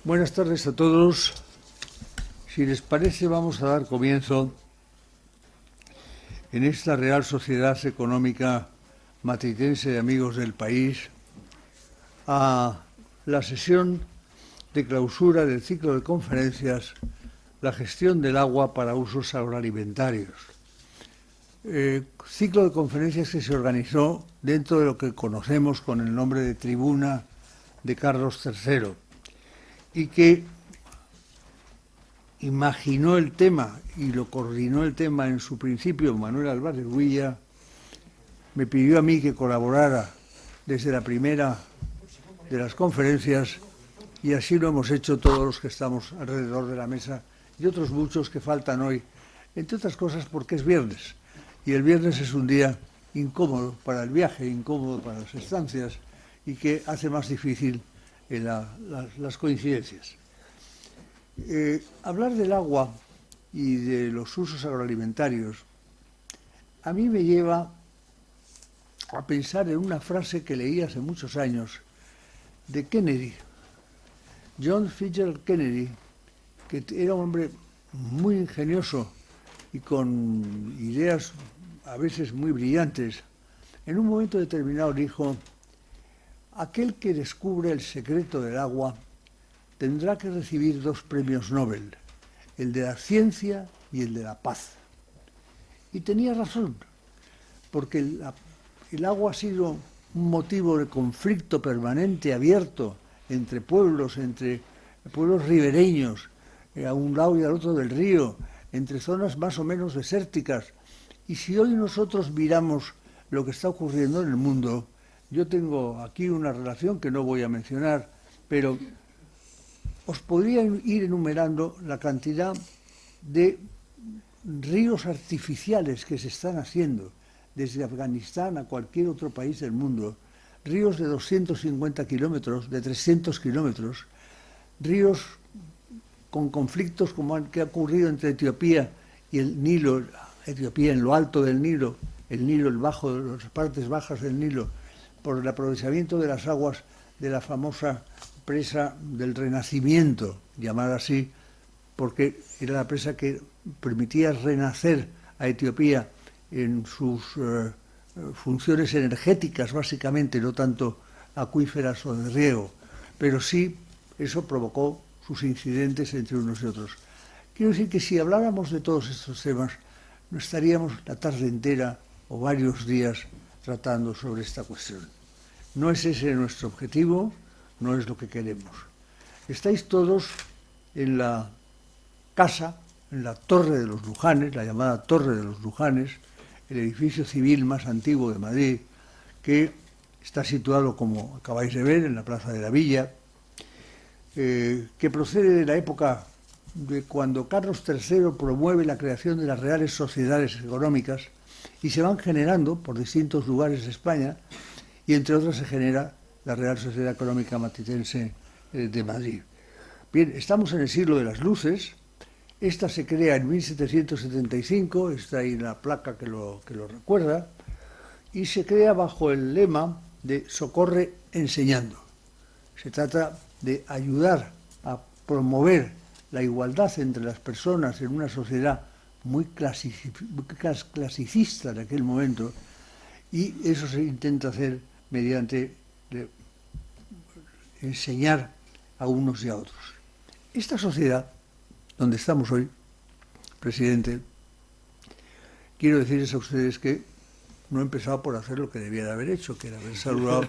Buenas tardes a todos. Si les parece, vamos a dar comienzo en esta Real Sociedad Económica Matritense de Amigos del País a la sesión de clausura del ciclo de conferencias La gestión del agua para usos agroalimentarios. Ciclo de conferencias que se organizó dentro de lo que conocemos con el nombre de Tribuna de Carlos III y que imaginó el tema y lo coordinó el tema en su principio Manuel Álvarez Huilla. Me pidió a mí que colaborara desde la primera de las conferencias y así lo hemos hecho todos los que estamos alrededor de la mesa y otros muchos que faltan hoy, entre otras cosas porque es viernes y el viernes es un día incómodo para el viaje, incómodo para las estancias y que hace más difícil las coincidencias. Hablar del agua y de los usos agroalimentarios a mí me lleva a pensar en una frase que leí hace muchos años de Kennedy, John Fitzgerald Kennedy, que era un hombre muy ingenioso y con ideas a veces muy brillantes. En un momento determinado dijo: aquel que descubre el secreto del agua tendrá que recibir 2 premios Nobel, el de la ciencia y el de la paz. Y tenía razón, porque el agua ha sido un motivo de conflicto permanente, abierto, entre pueblos ribereños, a un lado y al otro del río, entre zonas más o menos desérticas. Y si hoy nosotros miramos lo que está ocurriendo en el mundo, yo tengo aquí una relación que no voy a mencionar, pero os podría ir enumerando la cantidad de ríos artificiales que se están haciendo desde Afganistán a cualquier otro país del mundo, ríos de 250 kilómetros, de 300 kilómetros, ríos con conflictos como el que ha ocurrido entre Etiopía y el Nilo, Etiopía en lo alto del Nilo, el bajo, las partes bajas del Nilo, por el aprovechamiento de las aguas de la famosa presa del Renacimiento, llamada así, porque era la presa que permitía renacer a Etiopía en sus funciones energéticas, básicamente, no tanto acuíferas o de riego, pero sí eso provocó sus incidentes entre unos y otros. Quiero decir que si habláramos de todos estos temas, no estaríamos la tarde entera o varios días tratando sobre esta cuestión. No es ese nuestro objetivo, no es lo que queremos. Estáis todos en la casa, en la Torre de los Lujanes, la llamada Torre de los Lujanes, el edificio civil más antiguo de Madrid, que está situado, como acabáis de ver, en la Plaza de la Villa, que procede de la época de cuando Carlos III promueve la creación de las Reales Sociedades Económicas y se van generando por distintos lugares de España y entre otras se genera la Real Sociedad Económica Matritense de Madrid. Bien, estamos en el siglo de las luces. Esta se crea en 1775, está ahí la placa que lo recuerda, y se crea bajo el lema de Socorre enseñando. Se trata de ayudar a promover la igualdad entre las personas en una sociedad muy clasicista en aquel momento, y eso se intenta hacer mediante enseñar a unos y a otros. Esta sociedad donde estamos hoy, presidente, quiero decirles a ustedes que no he empezado por hacer lo que debía de haber hecho, que era haber saludado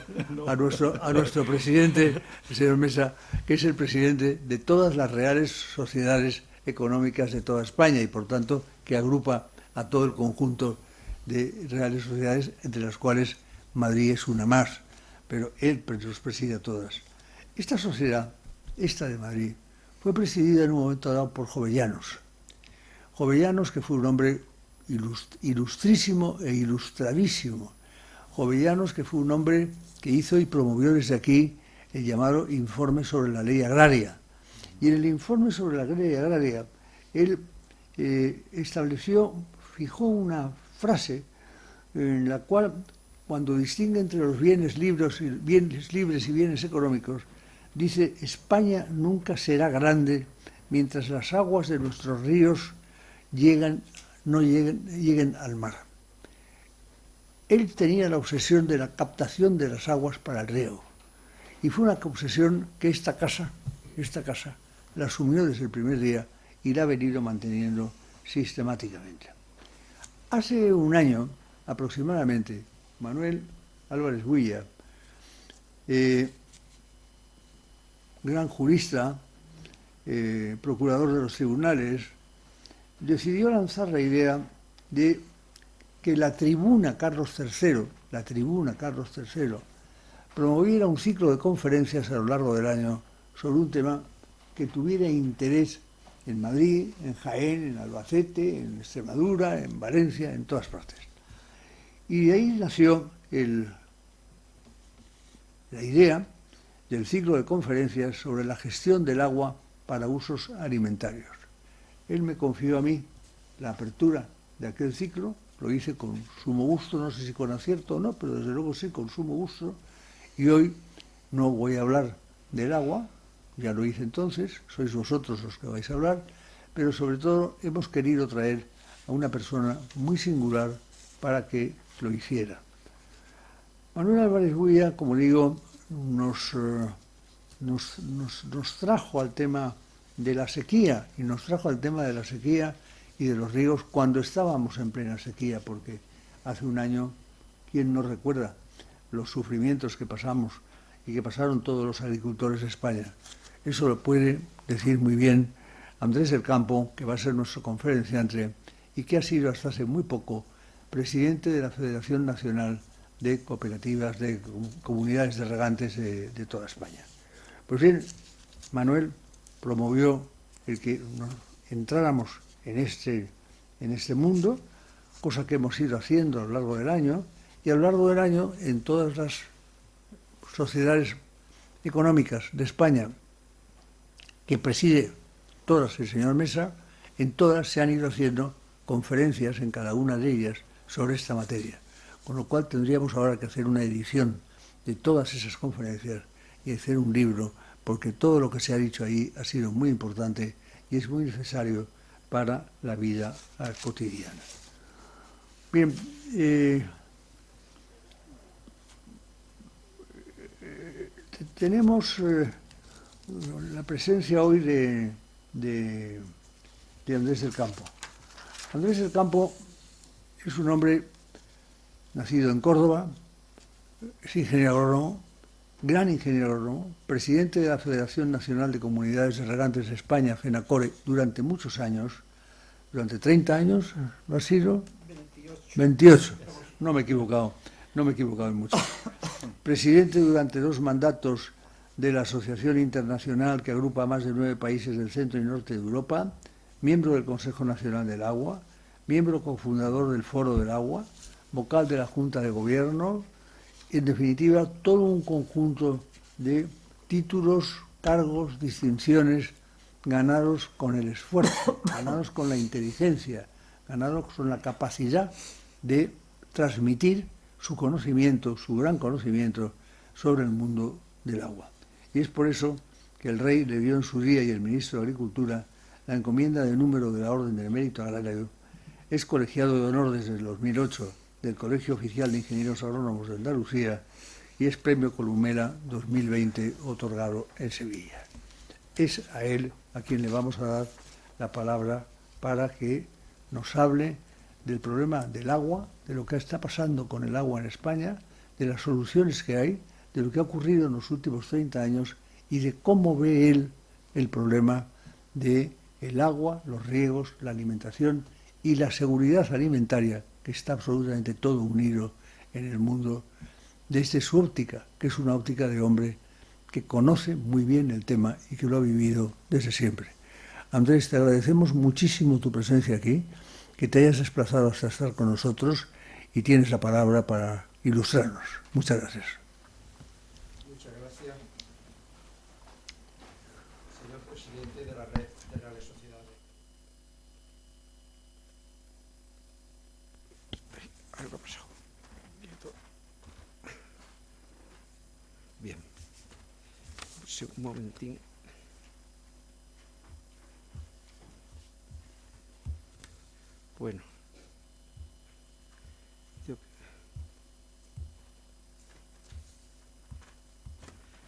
a nuestro presidente, el señor Mesa, que es el presidente de todas las reales sociedades económicas de toda España y, por tanto, que agrupa a todo el conjunto de reales sociedades, entre las cuales Madrid es una más, pero él los preside a todas. Esta sociedad, esta de Madrid, fue presidida en un momento dado por Jovellanos. Jovellanos, que fue un hombre ilustrísimo e ilustradísimo. Jovellanos, que fue un hombre que hizo y promovió desde aquí el llamado Informe sobre la Ley Agraria. Y en el Informe sobre la Ley Agraria, él fijó una frase en la cual, cuando distingue entre los bienes libres y bienes económicos, dice: España nunca será grande mientras las aguas de nuestros ríos no lleguen al mar. Él tenía la obsesión de la captación de las aguas para el riego. Y fue una obsesión que esta casa la asumió desde el primer día y la ha venido manteniendo sistemáticamente. Hace un año aproximadamente, Manuel Álvarez Builla, gran jurista, procurador de los tribunales, decidió lanzar la idea de que la tribuna Carlos III promoviera un ciclo de conferencias a lo largo del año sobre un tema que tuviera interés en Madrid, en Jaén, en Albacete, en Extremadura, en Valencia, en todas partes. Y de ahí nació la idea del ciclo de conferencias sobre la gestión del agua para usos alimentarios. Él me confió a mí la apertura de aquel ciclo, lo hice con sumo gusto, no sé si con acierto o no, pero desde luego sí, con sumo gusto, y hoy no voy a hablar del agua, ya lo hice entonces, sois vosotros los que vais a hablar, pero sobre todo hemos querido traer a una persona muy singular para que lo hiciera. Manuel Álvarez Builla, como digo, nos trajo al tema de la sequía, y nos trajo al tema de la sequía y de los ríos cuando estábamos en plena sequía, porque hace un año, ¿quién no recuerda los sufrimientos que pasamos y que pasaron todos los agricultores de España? Eso lo puede decir muy bien Andrés del Campo, que va a ser nuestro conferenciante y que ha sido hasta hace muy poco presidente de la Federación Nacional de Cooperativas, de Comunidades de Regantes de toda España. Pues bien, Manuel promovió el que entráramos en este mundo, cosa que hemos ido haciendo a lo largo del año, y a lo largo del año en todas las sociedades económicas de España que preside todas el señor Mesa, en todas se han ido haciendo conferencias en cada una de ellas sobre esta materia, con lo cual tendríamos ahora que hacer una edición de todas esas conferencias y hacer un libro, porque todo lo que se ha dicho ahí ha sido muy importante y es muy necesario para la vida cotidiana. Bien, tenemos la presencia hoy de Andrés del Campo. Andrés del Campo es un hombre nacido en Córdoba, es ingeniero agrónomo, gran ingeniero agrónomo, presidente de la Federación Nacional de Comunidades de Regantes de España, FENACORE, durante muchos años, durante 30 años, ¿lo ha sido? 28. No me he equivocado en mucho. Presidente durante 2 mandatos de la Asociación Internacional que agrupa a más de 9 países del centro y norte de Europa, miembro del Consejo Nacional del Agua, miembro cofundador del Foro del Agua, vocal de la Junta de Gobierno, en definitiva, todo un conjunto de títulos, cargos, distinciones ganados con el esfuerzo, ganados con la inteligencia, ganados con la capacidad de transmitir su conocimiento, su gran conocimiento sobre el mundo del agua. Y es por eso que el rey le dio en su día, y el ministro de Agricultura, la encomienda de número de la Orden del Mérito Agrario. Es colegiado de honor desde el 2008 del Colegio Oficial de Ingenieros Agrónomos de Andalucía y es Premio Columela 2020 otorgado en Sevilla. Es a él a quien le vamos a dar la palabra para que nos hable del problema del agua, de lo que está pasando con el agua en España, de las soluciones que hay, de lo que ha ocurrido en los últimos 30 años y de cómo ve él el problema del agua, los riegos, la alimentación y la seguridad alimentaria, que está absolutamente todo unido en el mundo, desde su óptica, que es una óptica de hombre que conoce muy bien el tema y que lo ha vivido desde siempre. Andrés, te agradecemos muchísimo tu presencia aquí, que te hayas desplazado hasta estar con nosotros y tienes la palabra para ilustrarnos. Muchas gracias. Muchas gracias, señor presidente de la Red de Reales Sociedades. Algo ha pasado. Bien. Un momentín. Bueno.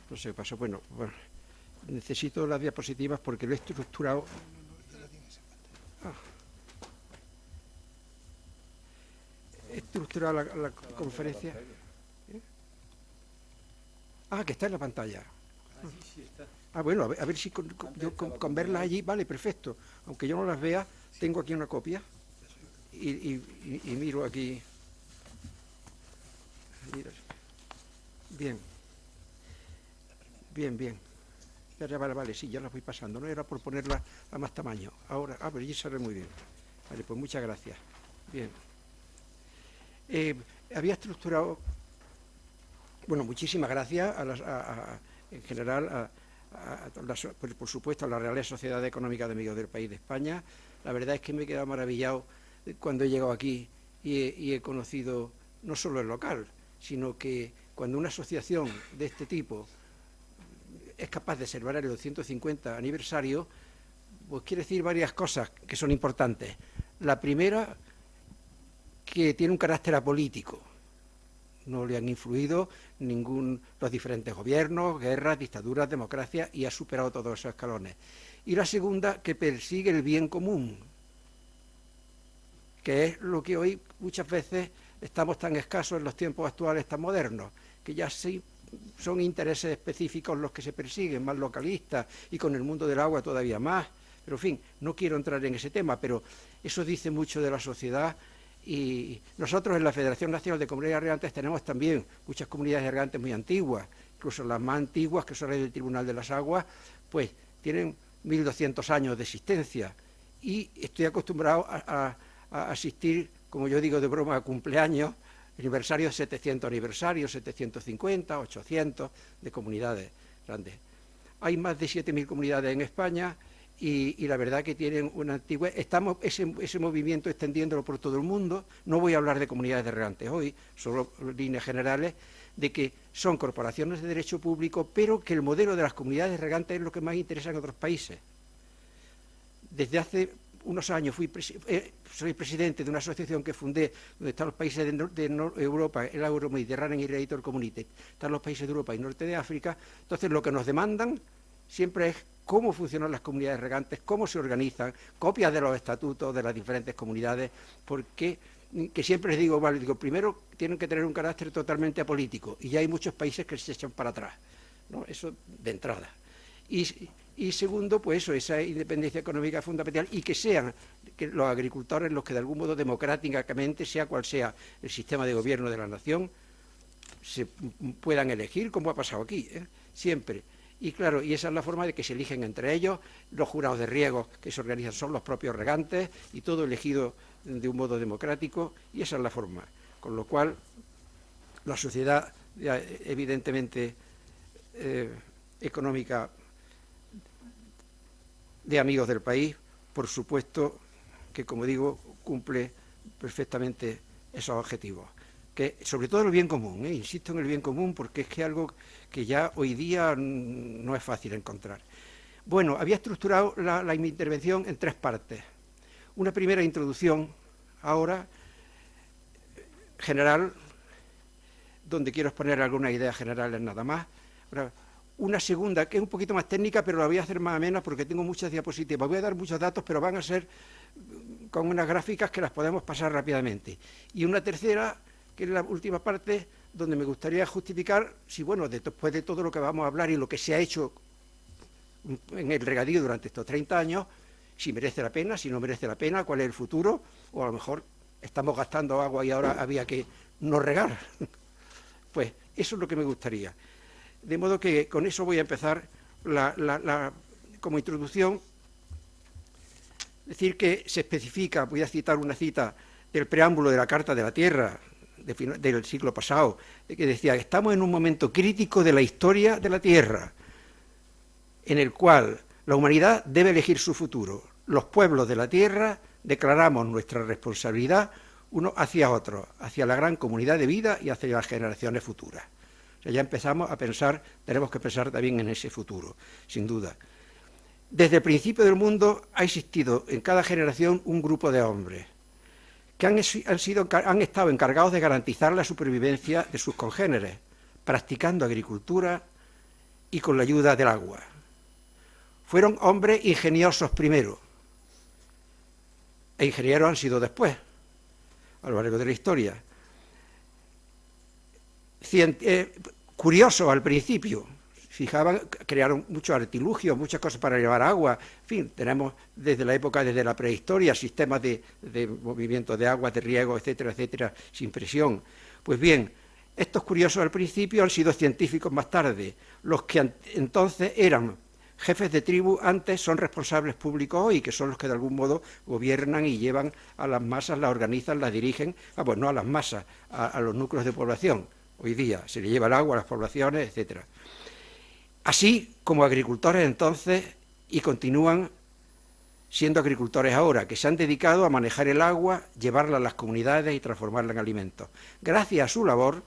No sé qué pasó. Bueno, necesito las diapositivas porque lo he estructurado. He estructurado la conferencia. Que está en la pantalla. Bueno, a ver si con verlas allí, vale, perfecto. Aunque yo no las vea, tengo aquí una copia y miro aquí. Mira. Bien. Vale, sí, ya las voy pasando. No era por ponerlas a más tamaño. Ahora, pero ya sale muy bien. Vale, pues muchas gracias. Bien. Había estructurado... Bueno, muchísimas gracias en general por supuesto a la Real Sociedad Económica de Amigos del País de España. La verdad es que me he quedado maravillado cuando he llegado aquí y he conocido no solo el local, sino que cuando una asociación de este tipo es capaz de celebrar el 250 aniversario, pues quiere decir varias cosas que son importantes. La primera, que tiene un carácter apolítico. No le han influido los diferentes gobiernos, guerras, dictaduras, democracias, y ha superado todos esos escalones. Y la segunda, que persigue el bien común, que es lo que hoy muchas veces estamos tan escasos en los tiempos actuales tan modernos, que ya sí son intereses específicos los que se persiguen, más localistas, y con el mundo del agua todavía más. Pero en fin, no quiero entrar en ese tema, pero eso dice mucho de la sociedad. Y nosotros en la Federación Nacional de Comunidades Regantes tenemos también muchas comunidades regantes muy antiguas, incluso las más antiguas, que son las del Tribunal de las Aguas, pues tienen 1200 años de existencia, y estoy acostumbrado a asistir, como yo digo de broma, a cumpleaños, aniversarios, 700 aniversarios, 750, 800 de comunidades grandes. Hay más de 7000 comunidades en España, y la verdad que tienen una antigüedad. Estamos ese movimiento extendiéndolo por todo el mundo. No voy a hablar de comunidades de regantes hoy, solo líneas generales, de que son corporaciones de derecho público, pero que el modelo de las comunidades de regantes es lo que más interesa en otros países. Desde hace unos años soy presidente de una asociación que fundé, donde están los países de Europa, el Euro-Mediterráneo y Relator Community, están los países de Europa y Norte de África. Entonces, lo que nos demandan siempre es cómo funcionan las comunidades regantes, cómo se organizan, copias de los estatutos de las diferentes comunidades, porque que siempre les digo, vale, primero tienen que tener un carácter totalmente apolítico, y ya hay muchos países que se echan para atrás, ¿no? Eso de entrada. Y segundo, pues eso, esa independencia económica es fundamental, y que sean los agricultores los que de algún modo democráticamente, sea cual sea el sistema de gobierno de la nación, se puedan elegir, como ha pasado aquí, siempre. Y claro, y esa es la forma de que se eligen entre ellos. Los jurados de riego que se organizan son los propios regantes, y todo elegido de un modo democrático, y esa es la forma. Con lo cual, la sociedad, evidentemente, económica de Amigos del País, por supuesto que, como digo, cumple perfectamente esos objetivos. Que sobre todo el bien común, insisto en el bien común, porque es que algo que ya hoy día no es fácil encontrar. Bueno, había estructurado la intervención en 3 partes. Una primera introducción, ahora, general, donde quiero exponer algunas ideas generales nada más. Una segunda, que es un poquito más técnica, pero la voy a hacer más amena porque tengo muchas diapositivas. Voy a dar muchos datos, pero van a ser con unas gráficas que las podemos pasar rápidamente. Y una tercera, que es la última parte, donde me gustaría justificar si, bueno, después de todo lo que vamos a hablar y lo que se ha hecho en el regadío durante estos 30 años, si merece la pena, si no merece la pena, cuál es el futuro, o a lo mejor estamos gastando agua y ahora había que no regar. Pues eso es lo que me gustaría. De modo que con eso voy a empezar como introducción. Decir que se especifica, voy a citar una cita del preámbulo de la Carta de la Tierra del siglo pasado, que decía que estamos en un momento crítico de la historia de la Tierra, en el cual la humanidad debe elegir su futuro. Los pueblos de la Tierra declaramos nuestra responsabilidad unos hacia otros, hacia la gran comunidad de vida y hacia las generaciones futuras. O sea, ya empezamos a pensar, tenemos que pensar también en ese futuro, sin duda. Desde el principio del mundo ha existido en cada generación un grupo de hombres que han estado encargados de garantizar la supervivencia de sus congéneres, practicando agricultura y con la ayuda del agua. Fueron hombres ingeniosos primero, e ingenieros han sido después, a lo largo de la historia. Curiosos al principio, fijaban, crearon muchos artilugios, muchas cosas para llevar agua. En fin, tenemos desde la época, desde la prehistoria, sistemas de movimiento de agua, de riego, etcétera, etcétera, sin presión. Pues bien, estos curiosos al principio han sido científicos más tarde. Los que entonces eran jefes de tribu antes son responsables públicos hoy, que son los que de algún modo gobiernan y llevan a las masas, las organizan, las dirigen, pues no a las masas, a los núcleos de población. Hoy día se le lleva el agua a las poblaciones, etcétera. Así como agricultores entonces, y continúan siendo agricultores ahora, que se han dedicado a manejar el agua, llevarla a las comunidades y transformarla en alimentos. Gracias a su labor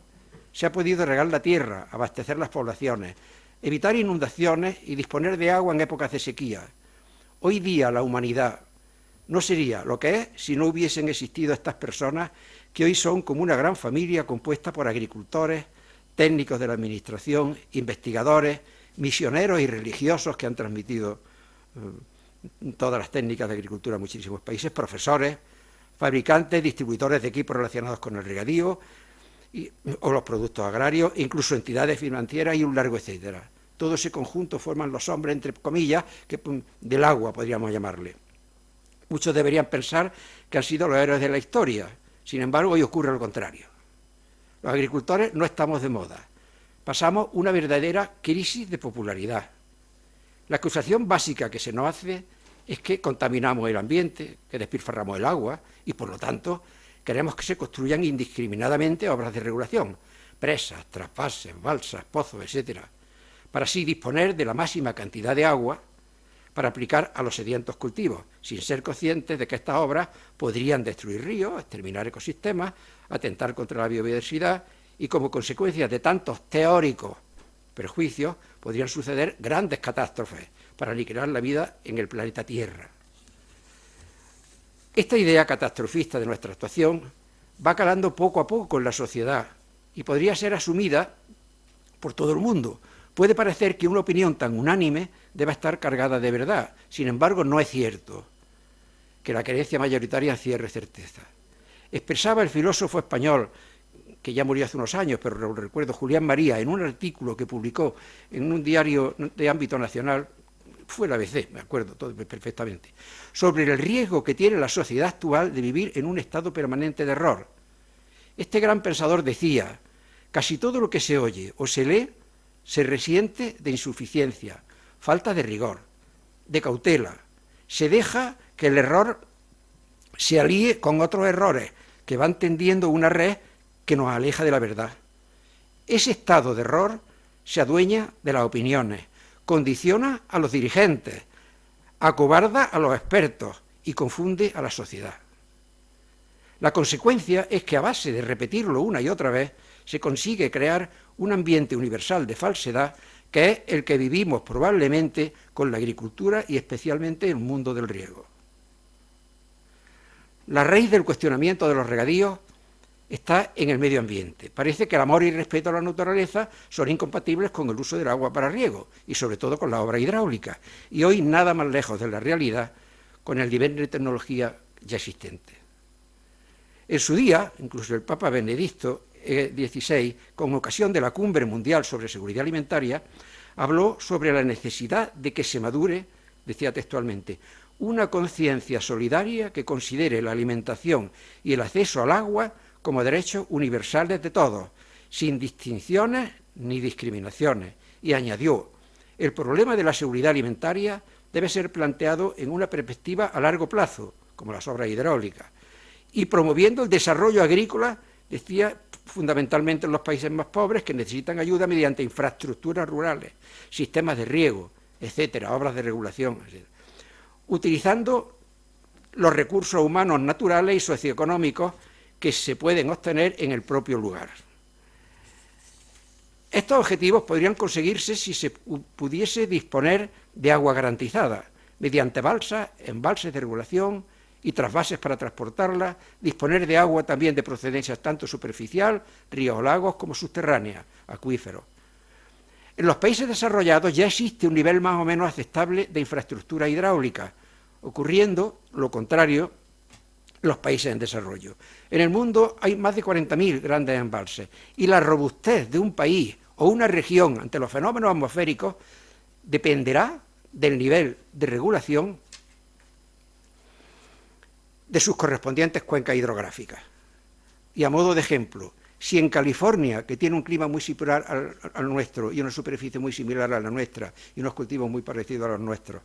se ha podido regar la tierra, abastecer las poblaciones, evitar inundaciones y disponer de agua en épocas de sequía. Hoy día la humanidad no sería lo que es si no hubiesen existido estas personas que hoy son como una gran familia compuesta por agricultores, técnicos de la administración, investigadores, misioneros y religiosos que han transmitido todas las técnicas de agricultura a muchísimos países, profesores, fabricantes, distribuidores de equipos relacionados con el regadío o los productos agrarios, incluso entidades financieras y un largo etcétera. Todo ese conjunto forman los hombres, entre comillas, del agua, podríamos llamarle. Muchos deberían pensar que han sido los héroes de la historia. Sin embargo, hoy ocurre lo contrario. Los agricultores no estamos de moda. Pasamos una verdadera crisis de popularidad. La acusación básica que se nos hace es que contaminamos el ambiente, que despilfarramos el agua y, por lo tanto, queremos que se construyan indiscriminadamente obras de regulación, presas, trasvases, balsas, pozos, etcétera, para así disponer de la máxima cantidad de agua para aplicar a los sedientos cultivos, sin ser conscientes de que estas obras podrían destruir ríos, exterminar ecosistemas, atentar contra la biodiversidad y, como consecuencia de tantos teóricos prejuicios, podrían suceder grandes catástrofes para aniquilar la vida en el planeta Tierra. Esta idea catastrofista de nuestra actuación va calando poco a poco en la sociedad y podría ser asumida por todo el mundo. Puede parecer que una opinión tan unánime deba estar cargada de verdad. Sin embargo, no es cierto que la creencia mayoritaria encierre certeza. Expresaba el filósofo español, que ya murió hace unos años, pero lo recuerdo, Julián María, en un artículo que publicó en un diario de ámbito nacional, fue la ABC, me acuerdo todo perfectamente, sobre el riesgo que tiene la sociedad actual de vivir en un estado permanente de error. Este gran pensador decía: casi todo lo que se oye o se lee se resiente de insuficiencia, falta de rigor, de cautela. Se deja que el error se alíe con otros errores que van tendiendo una red que nos aleja de la verdad. Ese estado de error se adueña de las opiniones, condiciona a los dirigentes, acobarda a los expertos y confunde a la sociedad. La consecuencia es que a base de repetirlo una y otra vez se consigue crear un ambiente universal de falsedad que es el que vivimos probablemente con la agricultura y especialmente el mundo del riego. La raíz del cuestionamiento de los regadíos está en el medio ambiente. Parece que el amor y el respeto a la naturaleza son incompatibles con el uso del agua para riego y sobre todo con la obra hidráulica. Y hoy nada más lejos de la realidad con el nivel de tecnología ya existente. En su día, incluso el Papa Benedicto XVI, con ocasión de la Cumbre Mundial sobre Seguridad Alimentaria, habló sobre la necesidad de que se madure, decía textualmente, una conciencia solidaria que considere la alimentación y el acceso al agua como derechos universales de todos, sin distinciones ni discriminaciones. Y añadió: el problema de la seguridad alimentaria debe ser planteado en una perspectiva a largo plazo, como las obras hidráulicas, y promoviendo el desarrollo agrícola, decía, fundamentalmente en los países más pobres que necesitan ayuda mediante infraestructuras rurales, sistemas de riego, etcétera, obras de regulación, etcétera, utilizando los recursos humanos naturales y socioeconómicos que se pueden obtener en el propio lugar. Estos objetivos podrían conseguirse si se pudiese disponer de agua garantizada, mediante balsas, embalses de regulación y trasvases para transportarla, disponer de agua también de procedencia tanto superficial, ríos o lagos, como subterránea, acuíferos. En los países desarrollados ya existe un nivel más o menos aceptable de infraestructura hidráulica, ocurriendo lo contrario en los países en desarrollo. En el mundo hay más de 40.000 grandes embalses y la robustez de un país o una región ante los fenómenos atmosféricos dependerá del nivel de regulación de sus correspondientes cuencas hidrográficas. Y a modo de ejemplo, si en California, que tiene un clima muy similar al nuestro y una superficie muy similar a la nuestra y unos cultivos muy parecidos a los nuestros,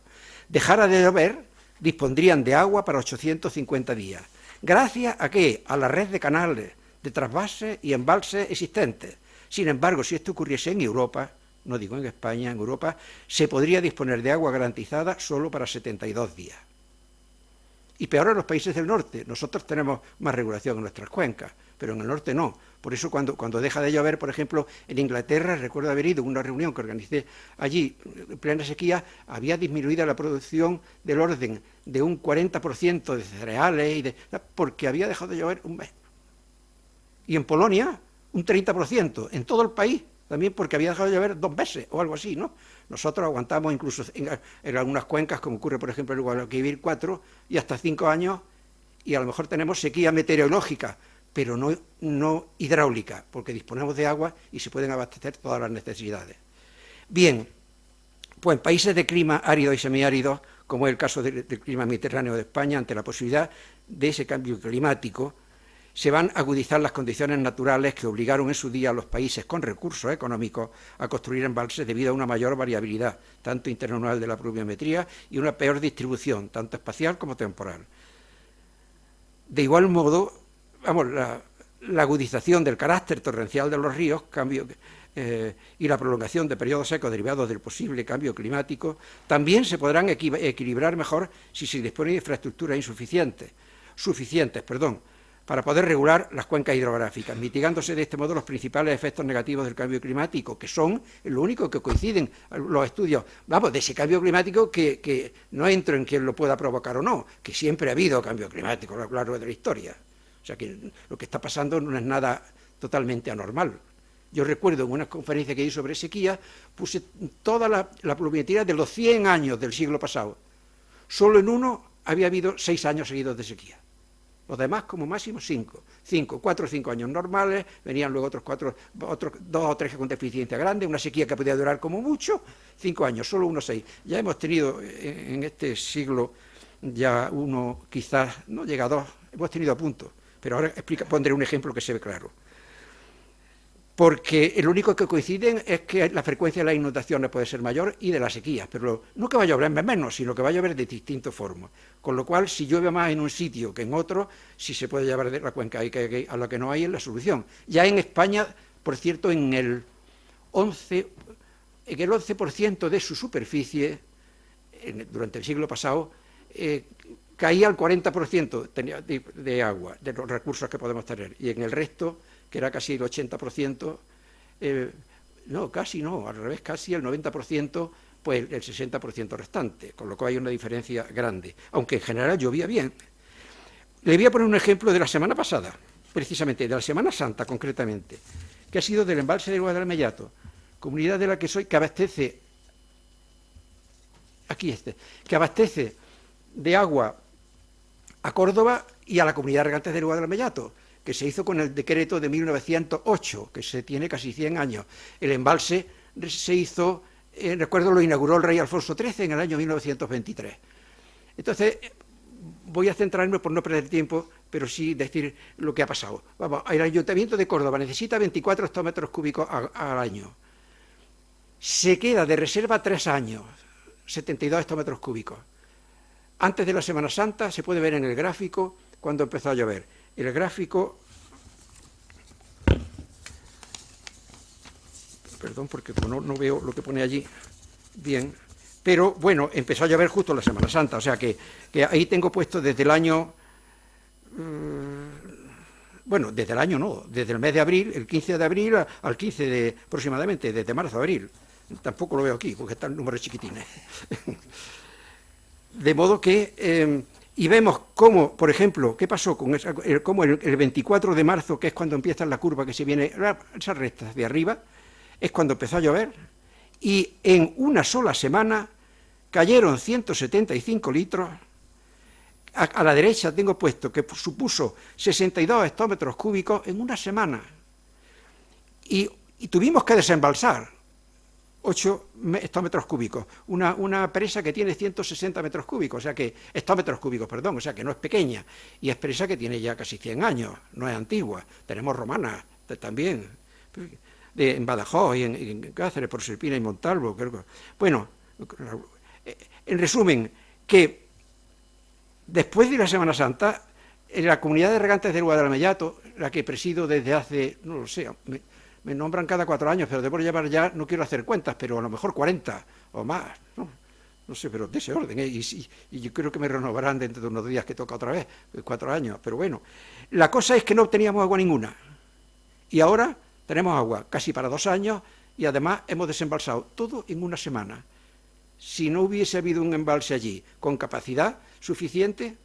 dejara de llover, dispondrían de agua para 850 días. ¿Gracias a qué? A la red de canales, de trasvases y embalses existentes. Sin embargo, si esto ocurriese en Europa, no digo en España, en Europa, se podría disponer de agua garantizada solo para 72 días. Y peor en los países del norte. Nosotros tenemos más regulación en nuestras cuencas, pero en el norte no. Por eso cuando deja de llover, por ejemplo, en Inglaterra, recuerdo haber ido a una reunión que organicé allí, en plena sequía, había disminuido la producción del orden de un 40% de cereales, porque había dejado de llover un mes. Y en Polonia, un 30%, en todo el país, también porque había dejado de llover 2 meses o algo así, ¿no? Nosotros aguantamos incluso en algunas cuencas, como ocurre, por ejemplo, en el Guadalquivir 4, y hasta 5 años, y a lo mejor tenemos sequía meteorológica, pero no hidráulica, porque disponemos de agua y se pueden abastecer todas las necesidades. Bien, pues en países de clima árido y semiárido, como es el caso del clima mediterráneo de España, ante la posibilidad de ese cambio climático, se van a agudizar las condiciones naturales que obligaron en su día a los países con recursos económicos a construir embalses debido a una mayor variabilidad, tanto interanual de la pluviometría y una peor distribución, tanto espacial como temporal. De igual modo, la agudización del carácter torrencial de los ríos y la prolongación de periodos secos derivados del posible cambio climático también se podrán equilibrar mejor si se dispone de infraestructuras suficientes, para poder regular las cuencas hidrográficas, mitigándose de este modo los principales efectos negativos del cambio climático, que son lo único que coinciden los estudios, de ese cambio climático que no entro en quién lo pueda provocar o no, que siempre ha habido cambio climático a lo largo de la historia. O sea que lo que está pasando no es nada totalmente anormal. Yo recuerdo en una conferencia que hice sobre sequía, puse toda la pluviometría de los 100 años del siglo pasado. Solo en uno había habido 6 años seguidos de sequía. Los demás, como máximo, 4 o 5 años normales, venían luego otros 2 o 3 con deficiencia grande, una sequía que podía durar como mucho, 5 años, solo 6. Ya hemos tenido en este siglo ya uno, quizás, no llega a 2, hemos tenido a punto, pero ahora pondré un ejemplo que se ve claro. Porque lo único que coinciden es que la frecuencia de las inundaciones puede ser mayor y de las sequías, pero no que va a llover menos, sino que va a llover de distintas formas. Con lo cual, si llueve más en un sitio que en otro, si se puede llevar de la cuenca a lo que no hay es la solución. Ya en España, por cierto, en el 11% de su superficie, durante el siglo pasado, caía al 40% de agua, de los recursos que podemos tener, y en el resto, que era casi el 80%, al revés, casi el 90%, pues el 60% restante, con lo cual hay una diferencia grande, aunque en general llovía bien. Le voy a poner un ejemplo de la semana pasada, precisamente, de la Semana Santa concretamente, que ha sido del embalse de Guadalmellato, comunidad de la que soy, que abastece, que abastece de agua a Córdoba y a la comunidad de regantes del Guadalmellato, que se hizo con el decreto de 1908, que se tiene casi 100 años. El embalse se hizo, recuerdo, lo inauguró el rey Alfonso XIII en el año 1923. Entonces, voy a centrarme, por no perder tiempo, pero sí decir lo que ha pasado. El Ayuntamiento de Córdoba necesita 24 hectómetros cúbicos al año. Se queda de reserva 3 años, 72 hectómetros cúbicos. Antes de la Semana Santa se puede ver en el gráfico cuando empezó a llover. El gráfico, perdón, porque no veo lo que pone allí bien, pero bueno, empezó a llover justo en la Semana Santa, o sea que ahí tengo puesto desde el año bueno, desde el año no, desde el mes de abril, el 15 de abril al 15 de aproximadamente, desde marzo a abril. Tampoco lo veo aquí, porque están números chiquitines. De modo que, y vemos cómo, por ejemplo, qué pasó con cómo el 24 de marzo, que es cuando empieza la curva que se viene, esas rectas de arriba, es cuando empezó a llover, y en una sola semana cayeron 175 litros. A la derecha tengo puesto que supuso 62 hectómetros cúbicos en una semana. Y tuvimos que desembalsar 8 hectómetros cúbicos. Una presa que tiene 160 metros cúbicos, o sea que, hectómetros cúbicos, perdón, o sea que no es pequeña. Y es presa que tiene ya casi 100 años, no es antigua. Tenemos romanas también, en Badajoz y en Cáceres, por Serpina y Montalvo. Bueno, en resumen, que después de la Semana Santa, en la comunidad de regantes del Guadalmellato, la que presido desde hace, no lo sé, me nombran cada 4 años, pero debo llevar ya, no quiero hacer cuentas, pero a lo mejor 40 o más, no sé, pero de ese orden, y yo creo que me renovarán dentro de unos días que toca otra vez, 4 años, pero bueno. La cosa es que no teníamos agua ninguna, y ahora tenemos agua casi para 2 años, y además hemos desembalsado todo en una semana. Si no hubiese habido un embalse allí con capacidad suficiente,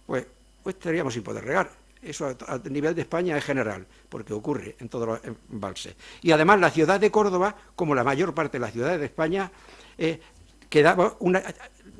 pues estaríamos sin poder regar. Eso a nivel de España es general, porque ocurre en todos los embalses. Y además la ciudad de Córdoba, como la mayor parte de las ciudades de España,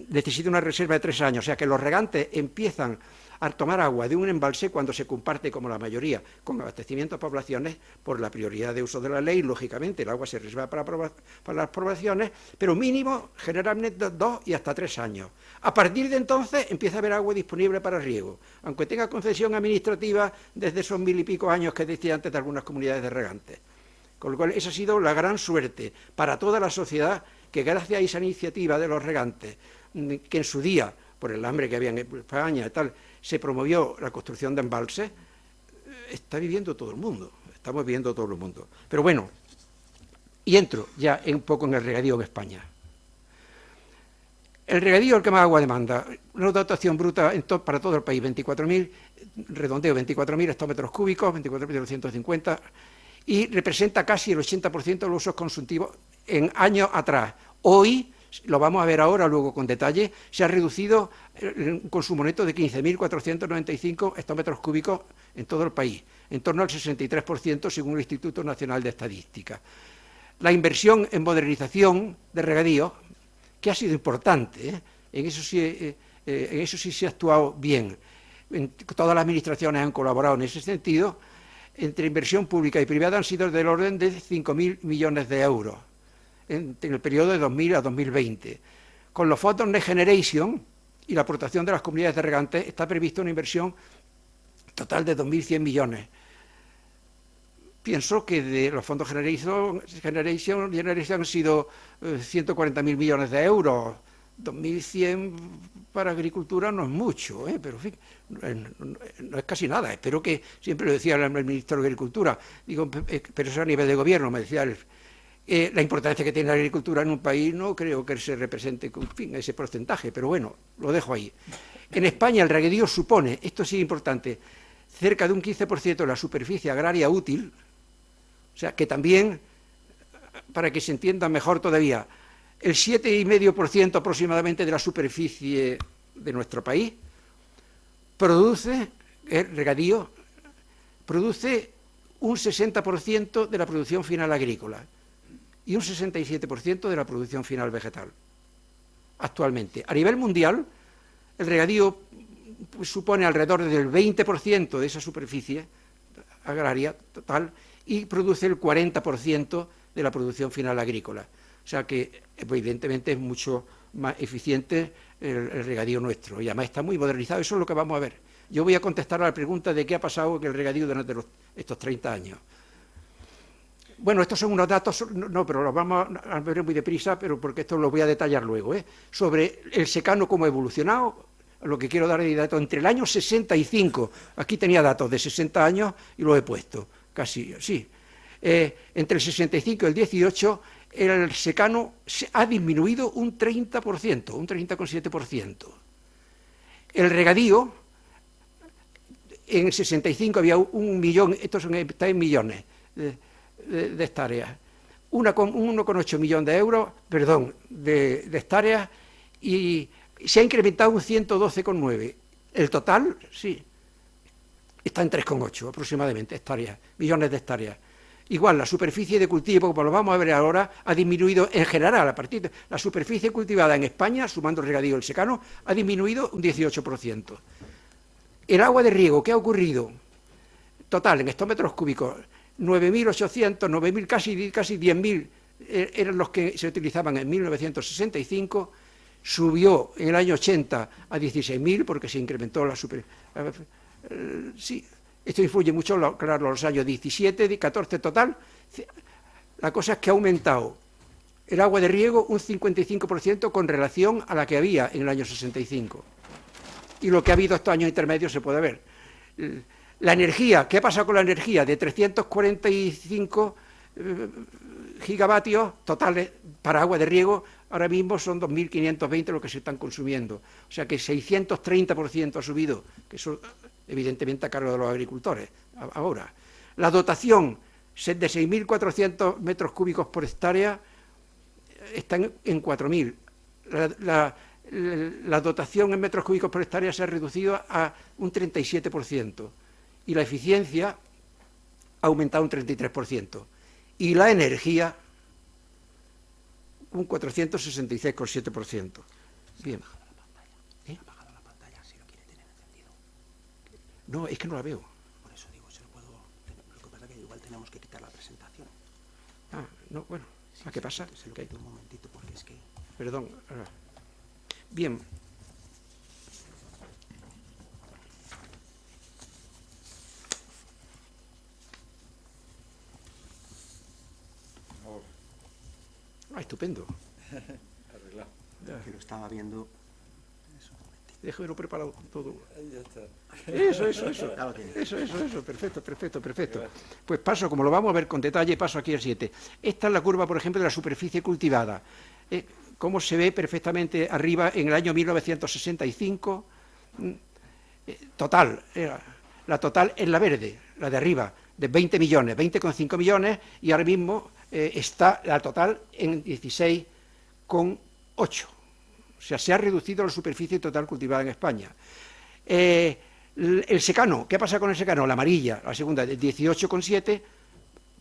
necesita una reserva de 3 años, o sea que los regantes empiezan a tomar agua de un embalse cuando se comparte, como la mayoría, con abastecimiento a poblaciones por la prioridad de uso de la ley. Lógicamente el agua se reserva para las poblaciones, pero mínimo generalmente 2 y hasta 3 años. A partir de entonces empieza a haber agua disponible para riego, aunque tenga concesión administrativa desde esos 1000 y pico años que decía antes de algunas comunidades de regantes. Con lo cual esa ha sido la gran suerte para toda la sociedad, que gracias a esa iniciativa de los regantes, que en su día, por el hambre que había en España y tal, se promovió la construcción de embalses, está viviendo todo el mundo, estamos viviendo todo el mundo. Pero bueno, y entro ya un poco en el regadío en España. El regadío es el que más agua demanda, una dotación bruta para todo el país, 24.000, redondeo, 24.000 hectómetros cúbicos, 24.250, y representa casi el 80% de los usos consultivos en años atrás. Hoy, lo vamos a ver ahora, luego con detalle, se ha reducido el consumo neto de 15.495 hectómetros cúbicos en todo el país, en torno al 63% según el Instituto Nacional de Estadística. La inversión en modernización de regadío, que ha sido importante, en eso sí se ha actuado bien. Todas las administraciones han colaborado en ese sentido. Entre inversión pública y privada han sido del orden de 5.000 millones de euros en el periodo de 2000 a 2020. Con los fondos Next Generation y la aportación de las comunidades de regantes está prevista una inversión total de 2.100 millones. Pienso que de los fondos Generation han sido 140.000 millones de euros. 2.100 para agricultura no es mucho, pero en fin, no es casi nada. Espero que, siempre lo decía el ministro de Agricultura, digo, pero eso a nivel de gobierno, me decía la importancia que tiene la agricultura en un país, no creo que se represente, en fin, ese porcentaje, pero bueno, lo dejo ahí. En España el regadío supone, esto sí es importante, cerca de un 15% de la superficie agraria útil, o sea que también, para que se entienda mejor todavía, el 7,5% aproximadamente de la superficie de nuestro país produce, el regadío, produce un 60% de la producción final agrícola y un 67% de la producción final vegetal, actualmente. A nivel mundial, el regadío supone alrededor del 20% de esa superficie agraria total y produce el 40% de la producción final agrícola. O sea que, evidentemente, es mucho más eficiente el regadío nuestro. Y además está muy modernizado, eso es lo que vamos a ver. Yo voy a contestar a la pregunta de qué ha pasado con el regadío durante estos 30 años. Bueno, estos son unos datos, pero los vamos a ver muy deprisa, pero porque esto lo voy a detallar luego, sobre el secano, cómo ha evolucionado. Lo que quiero dar de datos, entre el año 65, aquí tenía datos de 60 años y lo he puesto, casi, sí. Entre el 65 y el 18, el secano ha disminuido un 30%, un 30,7%. El regadío En el 65 había 1 millón, está en millones de hectáreas, 1,8 millones de euros, perdón, de hectáreas, y se ha incrementado un 112,9. El total, sí, está en 3,8 aproximadamente hectáreas, millones de hectáreas. Igual, la superficie de cultivo, como lo vamos a ver ahora, ha disminuido en general. A partir de la superficie cultivada en España, sumando el regadío y el secano, ha disminuido un 18%. El agua de riego, ¿qué ha ocurrido? Total, en hectómetros cúbicos, 9.800, 9.000, casi 10.000 eran los que se utilizaban en 1965, subió en el año 80 a 16.000 porque se incrementó la superficie. Sí, esto influye mucho, claro, los años 17, 14 total. La cosa es que ha aumentado el agua de riego un 55% con relación a la que había en el año 65. Y lo que ha habido estos años intermedios se puede ver. La energía, ¿qué ha pasado con la energía? De 345 gigavatios totales para agua de riego, ahora mismo son 2.520 lo que se están consumiendo. O sea que 630% ha subido, que eso evidentemente a cargo de los agricultores. Ahora, la dotación de 6.400 metros cúbicos por hectárea está en 4.000. La dotación en metros cúbicos por hectárea se ha reducido a un 37% y la eficiencia ha aumentado un 33%. Y la energía un 466,7%. Bien. ¿Eh? Apagado la pantalla, si lo quiere tener encendido. No, es que no la veo. Por eso digo, se lo puedo... Lo que pasa es que igual tenemos que quitar la presentación. Ah, no, bueno. ¿A qué pasa? Se lo quito un momentito porque es que... Perdón. Bien. Ah, estupendo. Arreglado. Que lo estaba viendo... Déjamelo preparado todo. Ahí ya está. Eso. Ya lo tiene. Eso. Perfecto. Pues paso, como lo vamos a ver con detalle, paso aquí al 7. Esta es la curva, por ejemplo, de la superficie cultivada. Como se ve perfectamente arriba en el año 1965, total, la total es la verde, la de arriba, de 20 millones, 20,5 millones, y ahora mismo está la total en 16,8. O sea, se ha reducido la superficie total cultivada en España. El secano, ¿qué pasa con el secano? La amarilla, la segunda, de 18,7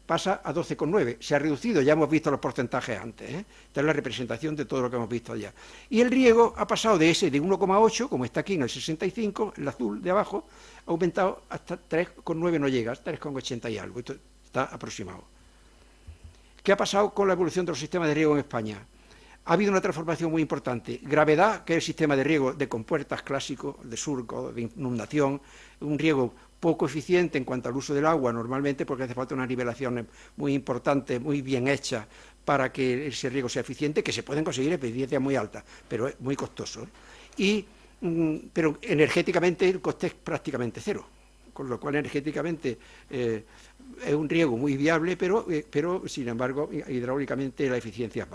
pasa a 12,9. Se ha reducido, ya hemos visto los porcentajes antes. Esta es la representación de todo lo que hemos visto allá. Y el riego ha pasado de 1,8, como está aquí en el 65, el azul de abajo, ha aumentado hasta 3,9, no llega, 3,80 y algo. Esto está aproximado. ¿Qué ha pasado con la evolución de los sistemas de riego en España? Ha habido una transformación muy importante. Gravedad, que es el sistema de riego de compuertas clásico, de surco, de inundación, un riego poco eficiente en cuanto al uso del agua normalmente, porque hace falta una nivelación muy importante, muy bien hecha, para que ese riego sea eficiente, que se pueden conseguir eficiencias muy altas, pero es muy costoso. Pero energéticamente el coste es prácticamente cero, con lo cual energéticamente es un riego muy viable, pero sin embargo hidráulicamente la eficiencia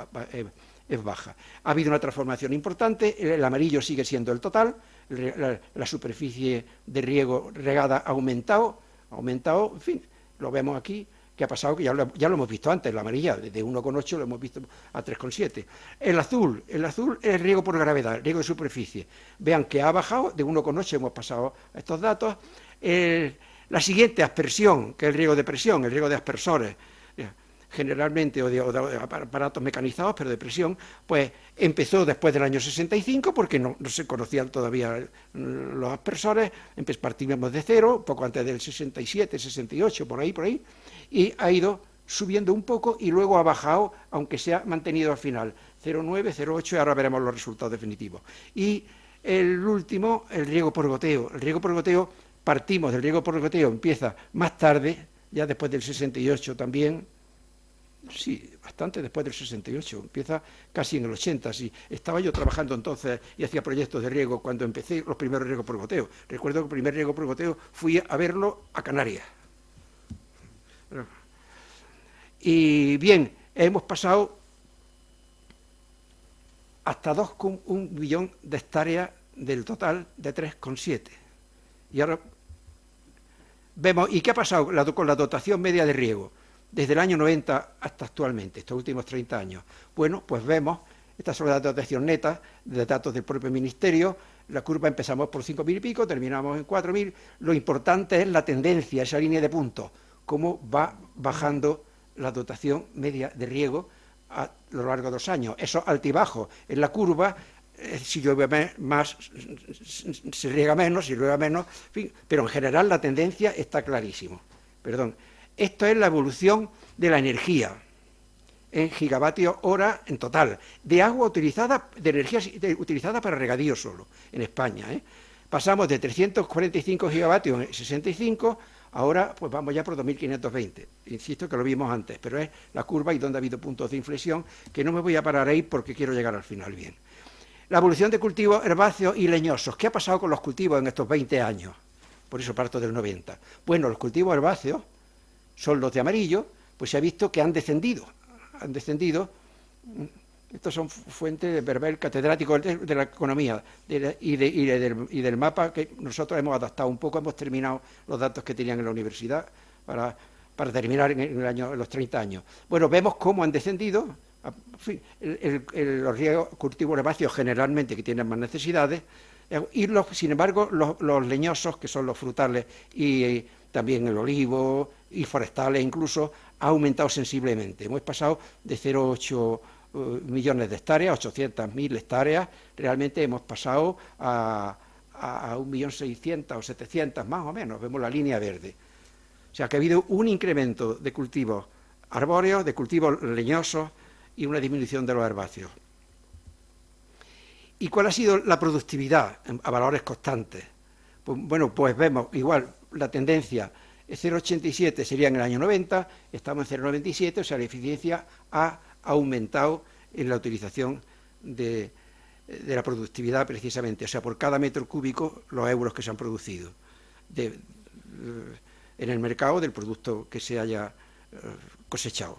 es baja. Ha habido una transformación importante, el amarillo sigue siendo el total, la superficie de riego regada ha aumentado, en fin, lo vemos aquí, que ha pasado, que ya lo hemos visto antes, la amarilla de 1,8 lo hemos visto a 3,7. El azul es el riego por gravedad, el riego de superficie. Vean que ha bajado, de 1,8 hemos pasado a estos datos. La siguiente, aspersión, que es el riego de presión, el riego de aspersores, generalmente, o de aparatos mecanizados, pero de presión, pues empezó después del año 65, porque no se conocían todavía los aspersores, partimos de cero, poco antes del 67, 68, por ahí, y ha ido subiendo un poco y luego ha bajado, aunque se ha mantenido al final, 0,9, 0,8, y ahora veremos los resultados definitivos. Y el último, el riego por goteo. El riego por goteo, partimos del riego por goteo, empieza más tarde, ya después del 68 también. Sí, bastante después del 68, empieza casi en el 80. Sí. Estaba yo trabajando entonces y hacía proyectos de riego cuando empecé los primeros riegos por goteo. Recuerdo que el primer riego por goteo fui a verlo a Canarias. Y bien, hemos pasado hasta 2,1 millón de hectáreas del total de 3,7. Y ahora vemos, ¿y qué ha pasado con la dotación media de riego? Desde el año 90 hasta actualmente, estos últimos 30 años. Bueno, pues vemos, estas son las dotaciones netas de datos del propio Ministerio. La curva empezamos por 5.000 y pico, terminamos en 4.000. Lo importante es la tendencia, esa línea de puntos, cómo va bajando la dotación media de riego a lo largo de los años. Esos altibajos en la curva, si llueve más, se riega menos, si llueve menos, en fin, pero en general la tendencia está clarísimo. Perdón. Esto es la evolución de la energía en gigavatios hora en total, de agua utilizada, de energía utilizada para regadío solo, en España. Pasamos de 345 gigavatios en 65, ahora pues vamos ya por 2.520. Insisto que lo vimos antes, pero es la curva y donde ha habido puntos de inflexión, que no me voy a parar ahí porque quiero llegar al final bien. La evolución de cultivos herbáceos y leñosos. ¿Qué ha pasado con los cultivos en estos 20 años? Por eso parto del 90. Bueno, los cultivos herbáceos son los de amarillo, pues se ha visto que han descendido. Estos son fuentes de Berbel, catedrático de la economía y del mapa que nosotros hemos adaptado un poco, hemos terminado los datos que tenían en la universidad para terminar en los 30 años. Bueno, vemos cómo han descendido, en fin, los cultivos herbáceos generalmente que tienen más necesidades, y sin embargo los leñosos, que son los frutales y también el olivo y forestales incluso, ha aumentado sensiblemente. Hemos pasado de 0,8 millones de hectáreas, 800.000 hectáreas, realmente hemos pasado a 1.600.000 o 700 más o menos, vemos la línea verde. O sea que ha habido un incremento de cultivos arbóreos, de cultivos leñosos y una disminución de los herbáceos. ¿Y cuál ha sido la productividad a valores constantes? Pues, bueno, pues vemos igual la tendencia, 0,87 sería en el año 90, estamos en 0,97, o sea, la eficiencia ha aumentado en la utilización de la productividad precisamente, o sea, por cada metro cúbico los euros que se han producido en el mercado del producto que se haya cosechado.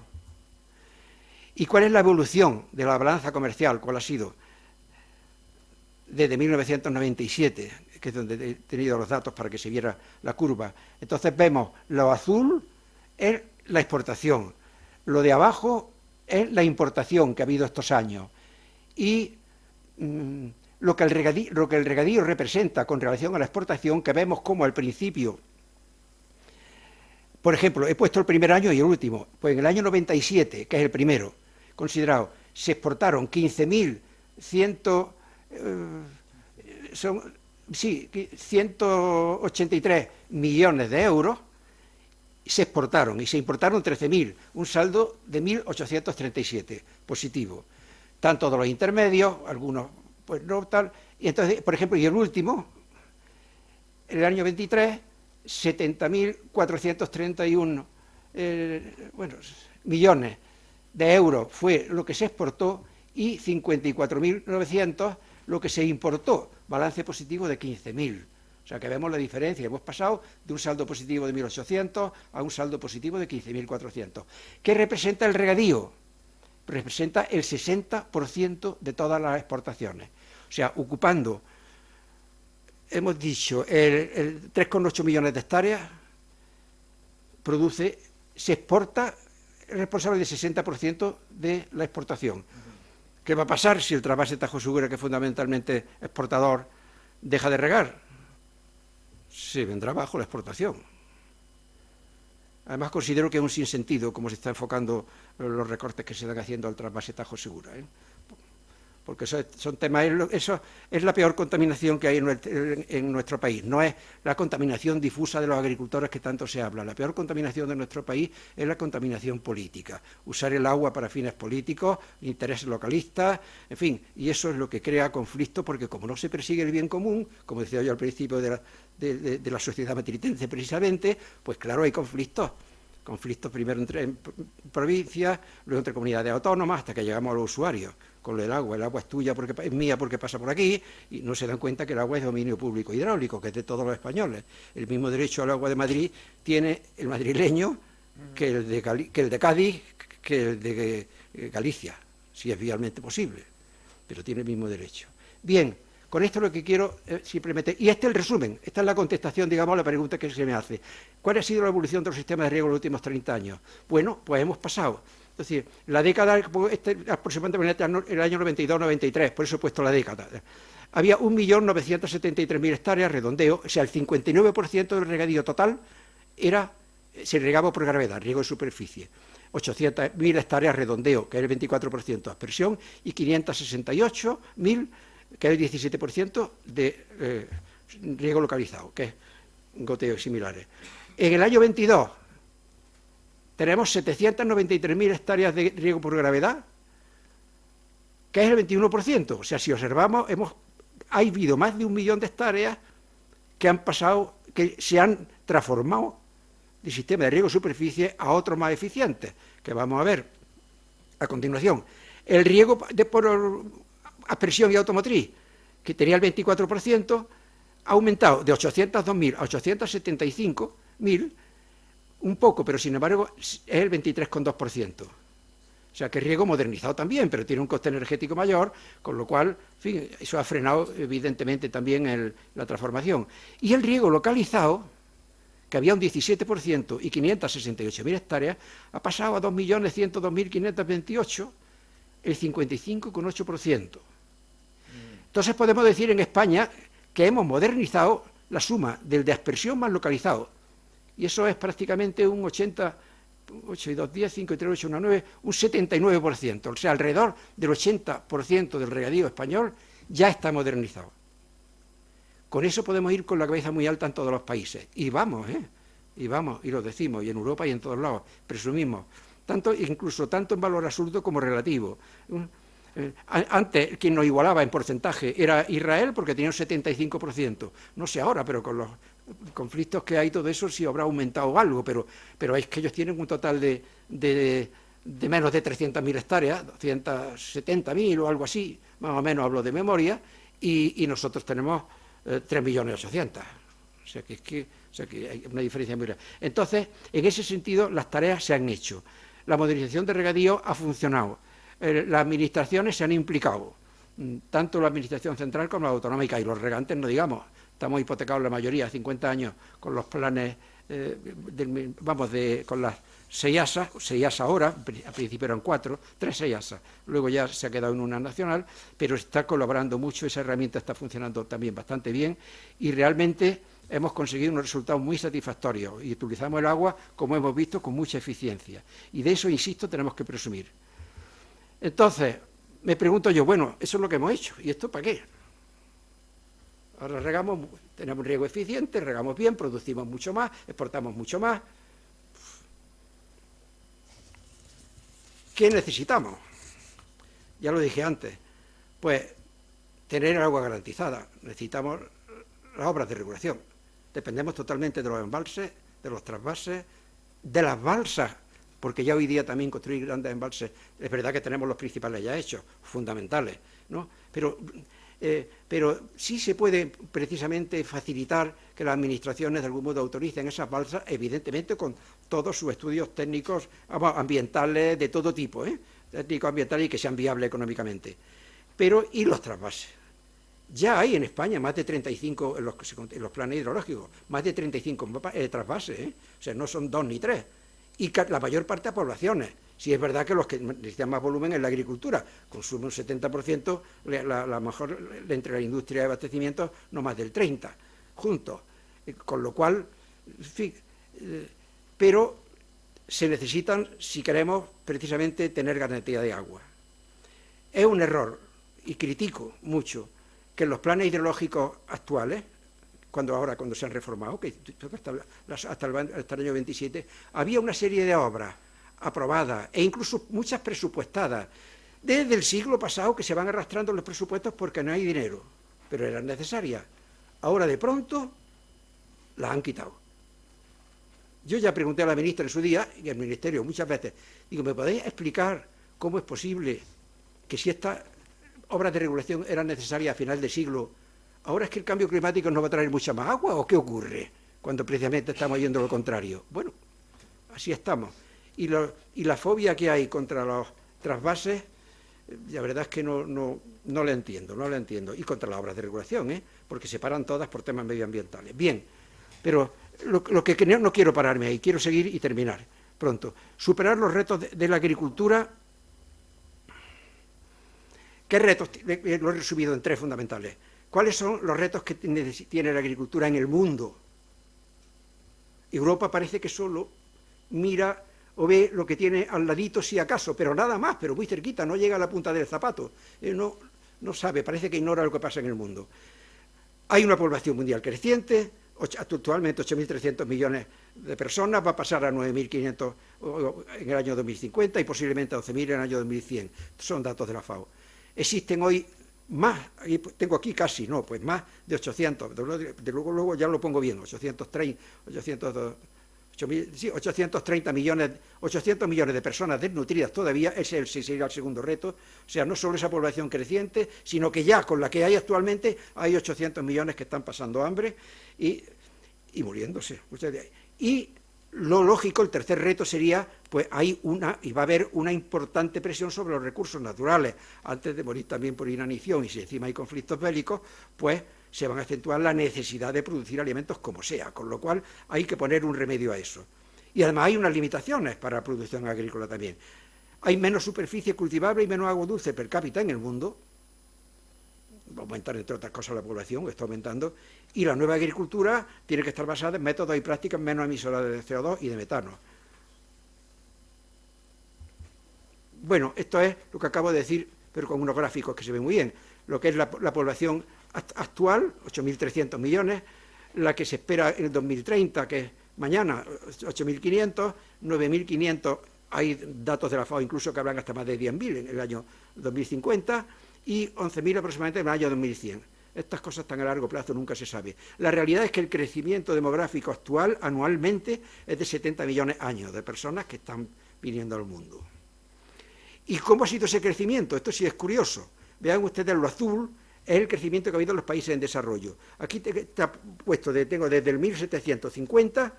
¿Y cuál es la evolución de la balanza comercial? ¿Cuál ha sido? Desde 1997, que es donde he tenido los datos para que se viera la curva. Entonces vemos, lo azul es la exportación, lo de abajo es la importación que ha habido estos años, y lo que el regadío representa con relación a la exportación, que vemos como al principio, por ejemplo, he puesto el primer año y el último, pues en el año 97, que es el primero, considerado, se exportaron 183 millones de euros, se exportaron y se importaron 13.000, un saldo de 1.837 positivo. Tanto de los intermedios, algunos pues no tal, y entonces, por ejemplo, y el último, en el año 23, 70.431 millones de euros fue lo que se exportó y 54.900 lo que se importó, balance positivo de 15.000. O sea que vemos la diferencia, hemos pasado de un saldo positivo de 1.800 a un saldo positivo de 15.400. ¿Qué representa el regadío? Representa el 60% de todas las exportaciones. O sea, ocupando, hemos dicho, el 3,8 millones de hectáreas, se exporta, es responsable del 60% de la exportación. ¿Qué va a pasar si el trasvase Tajo Segura, que es fundamentalmente exportador, deja de regar? Se vendrá bajo la exportación. Además, considero que es un sinsentido como se está enfocando los recortes que se están haciendo al trasvase Tajo Segura, porque son temas, eso es la peor contaminación que hay en nuestro país, no es la contaminación difusa de los agricultores que tanto se habla. La peor contaminación de nuestro país es la contaminación política, usar el agua para fines políticos, intereses localistas, en fin, y eso es lo que crea conflicto, porque como no se persigue el bien común, como decía yo al principio de la sociedad matritense precisamente, pues claro, hay conflictos primero entre provincias, luego entre comunidades autónomas, hasta que llegamos a los usuarios. Con el agua es tuya porque es mía porque pasa por aquí, y no se dan cuenta que el agua es dominio público hidráulico, que es de todos los españoles. El mismo derecho al agua de Madrid tiene el madrileño que el de Cádiz, que el de Galicia, si es vialmente posible, pero tiene el mismo derecho. Bien, Con esto lo que quiero simplemente, y este es el resumen, esta es la contestación, digamos, a la pregunta que se me hace. ¿Cuál ha sido la evolución de los sistemas de riego en los últimos 30 años? Bueno, pues hemos pasado. Es decir, la década, aproximadamente el año 92-93, por eso he puesto la década. Había 1.973.000 hectáreas, redondeo, o sea, el 59% del regadío total se regaba por gravedad, riego de superficie. 800.000 hectáreas, redondeo, que es el 24% de aspersión, y 568.000, que es el 17% de riego localizado, que es goteos similares. En el año 22 tenemos 793.000 hectáreas de riego por gravedad, que es el 21%. O sea, si observamos, ha habido más de 1 millón de hectáreas que se han transformado de sistema de riego de superficie a otros más eficientes, que vamos a ver a continuación. El riego por aspersión y automotriz, que tenía el 24%, ha aumentado de 802.000 a 875.000, un poco, pero sin embargo es el 23,2%. O sea, que riego modernizado también, pero tiene un coste energético mayor, con lo cual, en fin, eso ha frenado evidentemente también la transformación. Y el riego localizado, que había un 17% y 568.000 hectáreas, ha pasado a 2.102.528, el 55,8%. Entonces podemos decir en España que hemos modernizado la suma del de aspersión más localizado, y eso es prácticamente un 80, 8 y 2, 10, 5 y 3, 8, 1, 9, un 79%, o sea, alrededor del 80% del regadío español ya está modernizado. Con eso podemos ir con la cabeza muy alta en todos los países, y vamos, y lo decimos, y en Europa y en todos lados, presumimos, incluso tanto en valor absoluto como relativo. Antes, quien nos igualaba en porcentaje era Israel, porque tenía un 75%, no sé ahora, pero con los conflictos que hay, todo eso sí habrá aumentado algo, pero es que ellos tienen un total de menos de 300.000 hectáreas, 270.000 o algo así, más o menos hablo de memoria, y nosotros tenemos 3.800.000. O sea que hay una diferencia muy grande. Entonces, en ese sentido, las tareas se han hecho. La modernización de regadío ha funcionado. Las administraciones se han implicado, tanto la administración central como la autonómica, y los regantes no digamos. Estamos hipotecados la mayoría, 50 años, con los planes, con las 6 ASA, 6 ASA ahora, al principio eran 4, 3 6 ASA, luego ya se ha quedado en una nacional, pero está colaborando mucho, esa herramienta está funcionando también bastante bien, y realmente hemos conseguido unos resultados muy satisfactorios, y utilizamos el agua, como hemos visto, con mucha eficiencia, y de eso, insisto, tenemos que presumir. Entonces, me pregunto yo, bueno, eso es lo que hemos hecho, ¿y esto para qué? Ahora regamos, tenemos un riego eficiente, regamos bien, producimos mucho más, exportamos mucho más. ¿Qué necesitamos? Ya lo dije antes, pues tener el agua garantizada. Necesitamos las obras de regulación. Dependemos totalmente de los embalses, de los trasvases, de las balsas, porque ya hoy día también construir grandes embalses, es verdad que tenemos los principales ya hechos, fundamentales, ¿no? Pero sí se puede precisamente facilitar que las administraciones de algún modo autoricen esas balsas, evidentemente con todos sus estudios técnicos ambientales de todo tipo, técnicos ambientales y que sean viables económicamente. Pero, ¿y los trasvases? Ya hay en España más de 35, en los planes hidrológicos, más de 35 trasvases, o sea, no son 2 ni 3, y la mayor parte a poblaciones. Sí es verdad que los que necesitan más volumen es la agricultura, consume un 70%, la mejor entre la industria de abastecimiento no más del 30%, juntos. Con lo cual, en fin, pero se necesitan si queremos precisamente tener garantía de agua. Es un error, y critico mucho, que en los planes hidrológicos actuales, cuando se han reformado, que hasta el año 27, había una serie de obras aprobadas e incluso muchas presupuestadas desde el siglo pasado que se van arrastrando los presupuestos porque no hay dinero, pero eran necesarias. Ahora de pronto las han quitado. Yo ya pregunté a la ministra en su día y al ministerio muchas veces, digo, ¿me podéis explicar cómo es posible que si estas obras de regulación eran necesarias a final de siglo, ahora es que el cambio climático nos va a traer mucha más agua o qué ocurre cuando precisamente estamos yendo lo contrario? Bueno, así estamos. Y la fobia que hay contra los trasvases La verdad es que no la entiendo. Y contra las obras de regulación, porque se paran todas por temas medioambientales. Bien, pero lo que no quiero pararme ahí, quiero seguir y terminar pronto. Superar los retos de la agricultura. ¿Qué retos? Lo he resumido en 3 fundamentales. ¿Cuáles son los retos que tiene la agricultura en el mundo? Europa parece que solo mira o ve lo que tiene al ladito si acaso, pero nada más, pero muy cerquita, no llega a la punta del zapato. No sabe, parece que ignora lo que pasa en el mundo. Hay una población mundial creciente, actualmente 8.300 millones de personas, va a pasar a 9.500 en el año 2050 y posiblemente a 12.000 en el año 2100. Son datos de la FAO. Existen hoy más, tengo aquí casi, no, pues más de 800, luego ya lo pongo bien, 830 millones, 800 millones de personas desnutridas todavía, ese sería el segundo reto, o sea, no solo esa población creciente, sino que ya con la que hay actualmente hay 800 millones que están pasando hambre y muriéndose. Y lo lógico, el tercer reto sería, pues va a haber una importante presión sobre los recursos naturales, antes de morir también por inanición, y si encima hay conflictos bélicos, pues se van a acentuar la necesidad de producir alimentos como sea, con lo cual hay que poner un remedio a eso. Y además hay unas limitaciones para la producción agrícola también. Hay menos superficie cultivable y menos agua dulce per cápita en el mundo, va a aumentar entre otras cosas la población, está aumentando, y la nueva agricultura tiene que estar basada en métodos y prácticas menos emisoras de CO2 y de metano. Bueno, esto es lo que acabo de decir, pero con unos gráficos que se ven muy bien. Lo que es la población actual, 8.300 millones, la que se espera en el 2030, que es mañana, 8.500, 9.500, hay datos de la FAO incluso que hablan hasta más de 10.000 en el año 2050, y 11.000 aproximadamente en el año 2100. Estas cosas tan a largo plazo nunca se sabe. La realidad es que el crecimiento demográfico actual anualmente es de 70 millones años de personas que están viniendo al mundo. ¿Y cómo ha sido ese crecimiento? Esto sí es curioso. Vean ustedes lo azul, es el crecimiento que ha habido en los países en desarrollo. Aquí está puesto, tengo desde el 1750,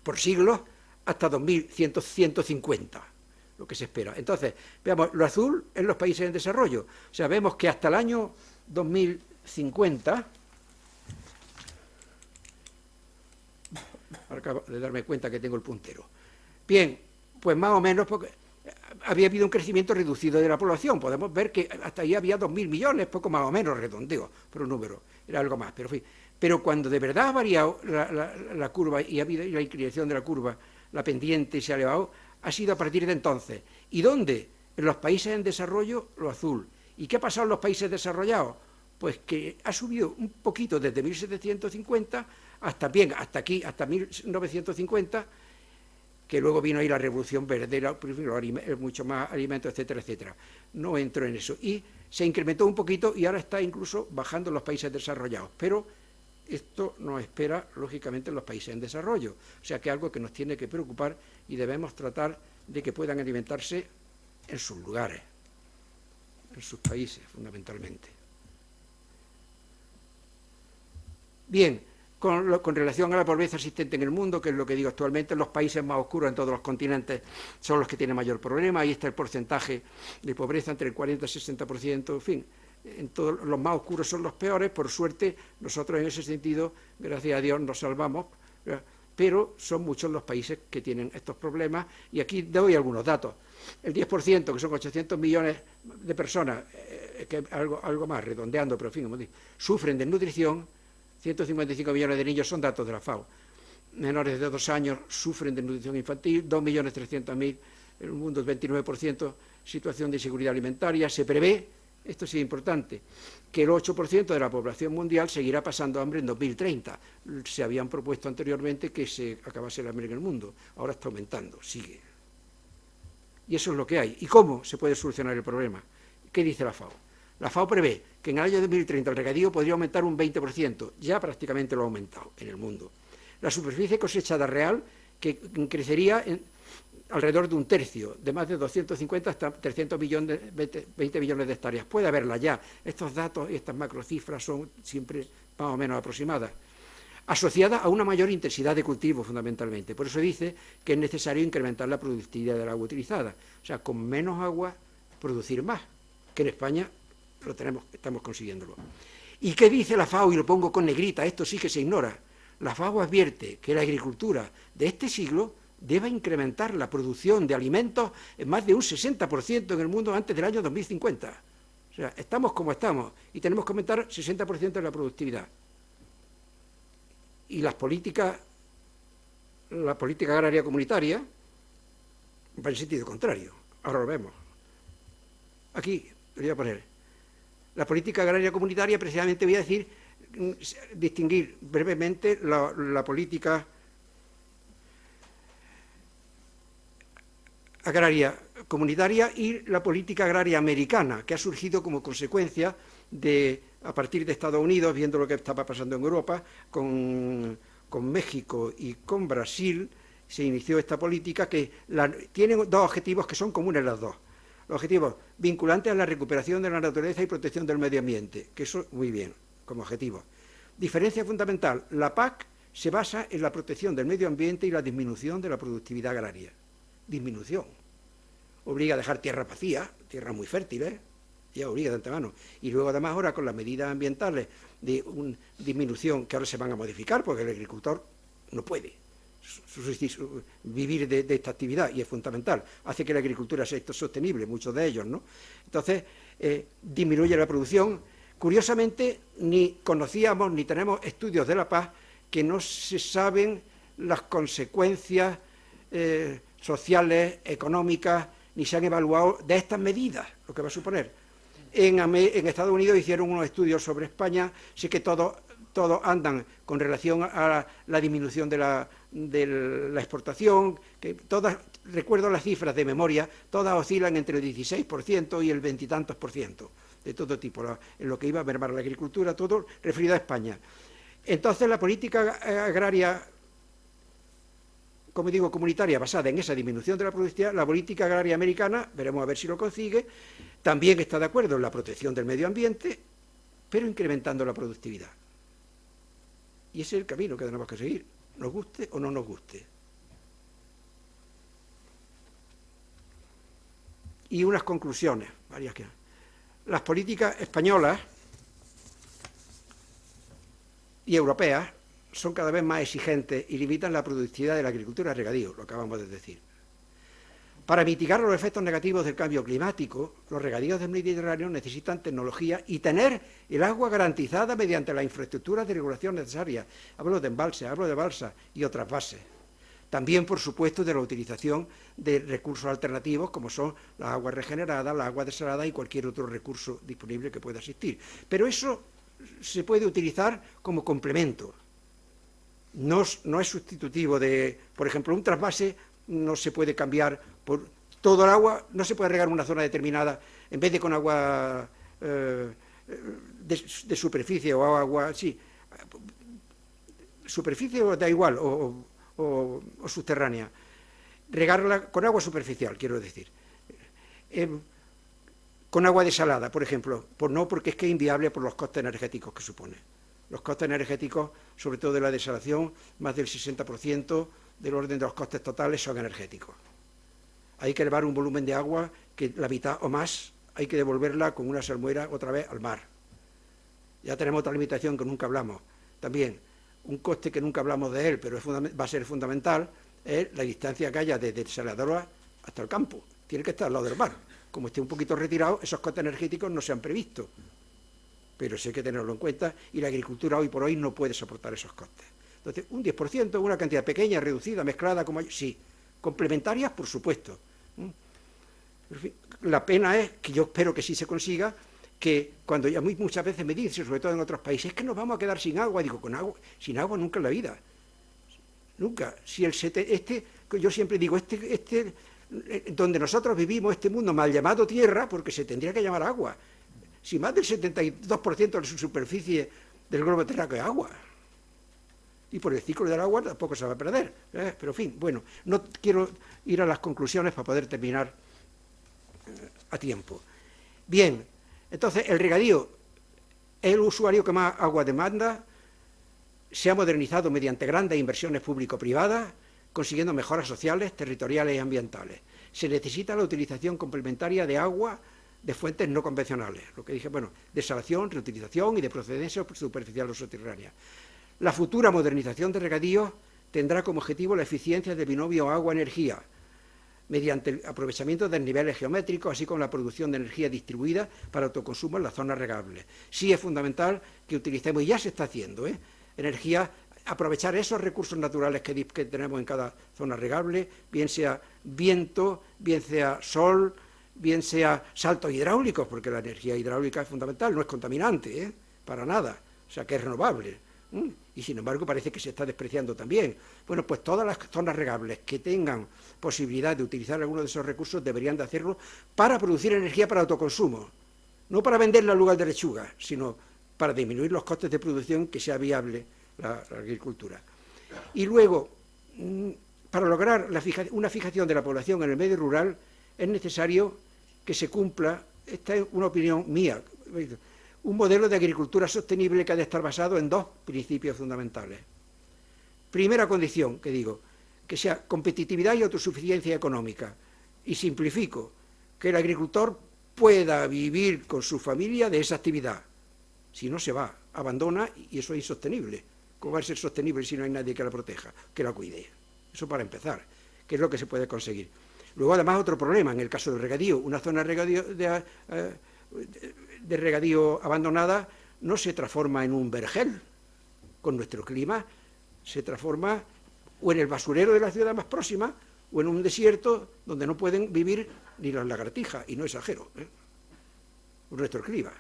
por siglos, hasta 2150. Lo que se espera. Entonces, veamos, lo azul en los países en desarrollo. O sea, vemos que hasta el año 2050, acabo de darme cuenta que tengo el puntero. Bien, pues más o menos, porque había habido un crecimiento reducido de la población. Podemos ver que hasta ahí había 2.000 millones, poco más o menos, redondeo, por un número, era algo más, pero en fin. Pero cuando de verdad ha variado la curva y ha habido la inclinación de la curva, la pendiente se ha elevado, ha sido a partir de entonces. ¿Y dónde? En los países en desarrollo, lo azul. ¿Y qué ha pasado en los países desarrollados? Pues que ha subido un poquito desde 1750 hasta aquí, hasta 1950, que luego vino ahí la revolución verde, mucho más alimentos, etcétera, etcétera. No entro en eso. Y se incrementó un poquito y ahora está incluso bajando en los países desarrollados. Pero esto nos espera, lógicamente, en los países en desarrollo. O sea que es algo que nos tiene que preocupar y debemos tratar de que puedan alimentarse en sus lugares, en sus países, fundamentalmente. Bien, con relación a la pobreza existente en el mundo, que es lo que digo actualmente, los países más oscuros en todos los continentes son los que tienen mayor problema. Ahí está el porcentaje de pobreza entre el 40 y el 60%, en fin. En todos los más oscuros son los peores. Por suerte, nosotros en ese sentido, gracias a Dios, nos salvamos, pero son muchos los países que tienen estos problemas, y aquí doy algunos datos. El 10%, que son 800 millones de personas, que algo más, redondeando, pero en fin, como digo, sufren de desnutrición. 155 millones de niños son datos de la FAO. Menores de 2 años sufren de desnutrición infantil, 2.300.000 en el mundo, el 29% situación de inseguridad alimentaria. Se prevé, esto sí es importante, que el 8% de la población mundial seguirá pasando hambre en 2030. Se habían propuesto anteriormente que se acabase el hambre en el mundo. Ahora está aumentando, sigue. Y eso es lo que hay. ¿Y cómo se puede solucionar el problema? ¿Qué dice la FAO? La FAO prevé que en el año 2030 el regadío podría aumentar un 20%. Ya prácticamente lo ha aumentado en el mundo. La superficie cosechada real que crecería alrededor de un tercio, de más de 250 hasta 300 millones, 20 millones de hectáreas. Puede haberla ya. Estos datos y estas macrocifras son siempre más o menos aproximadas. Asociada a una mayor intensidad de cultivo, fundamentalmente. Por eso dice que es necesario incrementar la productividad del agua utilizada. O sea, con menos agua producir más, que en España estamos consiguiéndolo. ¿Y qué dice la FAO? Y lo pongo con negrita, esto sí que se ignora. La FAO advierte que la agricultura de este siglo debe incrementar la producción de alimentos en más de un 60% en el mundo antes del año 2050. O sea, estamos como estamos y tenemos que aumentar 60% de la productividad. Y la política agraria comunitaria va en sentido contrario. Ahora lo vemos. Aquí lo voy a poner. La política agraria comunitaria, precisamente voy a decir, distinguir brevemente la política agraria comunitaria y la política agraria americana, que ha surgido como consecuencia a partir de Estados Unidos, viendo lo que estaba pasando en Europa, con México y con Brasil, se inició esta política que tiene dos objetivos que son comunes las dos. Los objetivos vinculantes a la recuperación de la naturaleza y protección del medio ambiente, que eso muy bien, como objetivo. Diferencia fundamental, la PAC se basa en la protección del medio ambiente y la disminución de la productividad agraria. Disminución. Obliga a dejar tierras vacías, tierras muy fértiles, ya obliga de antemano. Y luego además ahora con las medidas ambientales de una disminución que ahora se van a modificar, porque el agricultor no puede vivir de esta actividad y es fundamental, hace que la agricultura sea sostenible, muchos de ellos, ¿no? Entonces, disminuye la producción. Curiosamente, ni conocíamos ni tenemos estudios de la paz que no se saben las consecuencias sociales, económicas, ni se han evaluado de estas medidas, lo que va a suponer. En Estados Unidos hicieron unos estudios sobre España, sé que todos andan con relación a la disminución de la exportación, que todas, recuerdo las cifras de memoria, todas oscilan entre el 16% y el 20 y tantos por ciento, de todo tipo, en lo que iba a mermar la agricultura, todo referido a España. Entonces la política agraria, como digo, comunitaria, basada en esa disminución de la productividad, la política agraria americana, veremos a ver si lo consigue, también está de acuerdo en la protección del medio ambiente, pero incrementando la productividad. Y ese es el camino que tenemos que seguir, nos guste o no nos guste. Y unas conclusiones, varias que... Las políticas españolas y europeas son cada vez más exigentes y limitan la productividad de la agricultura y regadío, lo acabamos de decir. Para mitigar los efectos negativos del cambio climático, los regadíos del Mediterráneo necesitan tecnología y tener el agua garantizada mediante las infraestructuras de regulación necesarias. Hablo de embalses, hablo de balsas y otras bases. También, por supuesto, de la utilización de recursos alternativos como son las aguas regeneradas, las aguas desaladas y cualquier otro recurso disponible que pueda existir. Pero eso se puede utilizar como complemento. No es sustitutivo de, por ejemplo, un trasvase no se puede cambiar por todo el agua, no se puede regar una zona determinada en vez de con agua de superficie o agua, sí, superficie da igual, o subterránea, regarla con agua superficial, quiero decir, con agua desalada, por ejemplo, porque es que es inviable por los costes energéticos que supone. Los costes energéticos, sobre todo de la desalación, más del 60% del orden de los costes totales son energéticos. Hay que elevar un volumen de agua que la mitad o más hay que devolverla con una salmuera otra vez al mar. Ya tenemos otra limitación que nunca hablamos. También, un coste que nunca hablamos de él, pero va a ser fundamental, es la distancia que haya desde desaladora hasta el campo. Tiene que estar al lado del mar. Como esté un poquito retirado, esos costes energéticos no se han previsto. Pero sí hay que tenerlo en cuenta y la agricultura hoy por hoy no puede soportar esos costes. Entonces, un 10%, una cantidad pequeña, reducida, mezclada, como sí. Complementarias, por supuesto. La pena es, que yo espero que sí se consiga, que cuando ya muchas veces me dicen, sobre todo en otros países, es que nos vamos a quedar sin agua. Digo, sin agua nunca en la vida. Nunca. Si yo siempre digo, donde nosotros vivimos, este mundo mal llamado tierra, porque se tendría que llamar agua. Si más del 72% de su superficie del globo terráqueo es agua. Y por el ciclo del agua tampoco se va a perder. Pero en fin, bueno, no quiero ir a las conclusiones para poder terminar a tiempo. Bien, entonces el regadío es el usuario que más agua demanda, se ha modernizado mediante grandes inversiones público-privadas, consiguiendo mejoras sociales, territoriales y ambientales. Se necesita la utilización complementaria de agua de fuentes no convencionales, lo que dije, bueno, desalación, reutilización y de procedencia superficial o subterránea. La futura modernización de regadíos tendrá como objetivo la eficiencia del binomio agua-energía, mediante el aprovechamiento de niveles geométricos, así como la producción de energía distribuida para autoconsumo en las zonas regables. Sí es fundamental que utilicemos, y ya se está haciendo, energía, aprovechar esos recursos naturales que tenemos en cada zona regable, bien sea viento, bien sea sol, bien sea saltos hidráulicos, porque la energía hidráulica es fundamental, no es contaminante, para nada, o sea que es renovable. Y sin embargo parece que se está despreciando también. Bueno, pues todas las zonas regables que tengan posibilidad de utilizar alguno de esos recursos deberían de hacerlo para producir energía para autoconsumo, no para venderla al lugar de lechuga, sino para disminuir los costes de producción, que sea viable la agricultura. Y luego, para lograr una fijación de la población en el medio rural, es necesario que se cumpla, esta es una opinión mía, un modelo de agricultura sostenible que ha de estar basado en dos principios fundamentales. Primera condición, que digo, que sea competitividad y autosuficiencia económica. Y simplifico, que el agricultor pueda vivir con su familia de esa actividad. Si no, se va, abandona, y eso es insostenible. ¿Cómo va a ser sostenible si no hay nadie que la proteja, que la cuide? Eso para empezar, que es lo que se puede conseguir. Luego, además, otro problema, en el caso del regadío, una zona de regadío abandonada no se transforma en un vergel. Con nuestro clima se transforma o en el basurero de la ciudad más próxima o en un desierto donde no pueden vivir ni las lagartijas, y no exagero, con nuestro clima.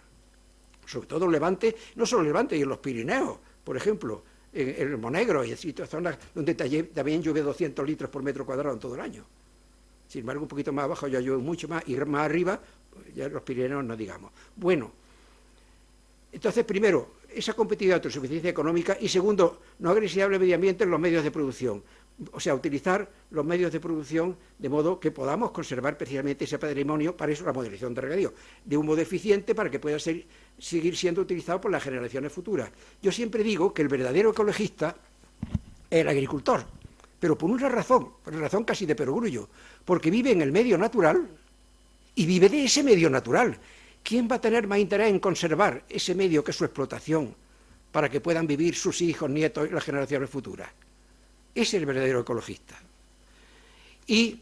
Sobre todo en Levante, no solo en Levante, y en los Pirineos, por ejemplo, en el Monegro y en sitios, zonas donde también llueve 200 litros por metro cuadrado en todo el año. Sin embargo, un poquito más abajo ya llueve mucho más, y más arriba, ya los Pirineos no digamos. Bueno, entonces, primero, esa competitividad, autosuficiencia económica, y segundo, no agresible al medio ambiente en los medios de producción. O sea, utilizar los medios de producción de modo que podamos conservar precisamente ese patrimonio, para eso la modernización de regadío, de un modo eficiente para que pueda seguir siendo utilizado por las generaciones futuras. Yo siempre digo que el verdadero ecologista es el agricultor, pero por una razón casi de perogrullo, porque vive en el medio natural y vive de ese medio natural. ¿Quién va a tener más interés en conservar ese medio que es su explotación para que puedan vivir sus hijos, nietos y las generaciones futuras? Ese es el verdadero ecologista. Y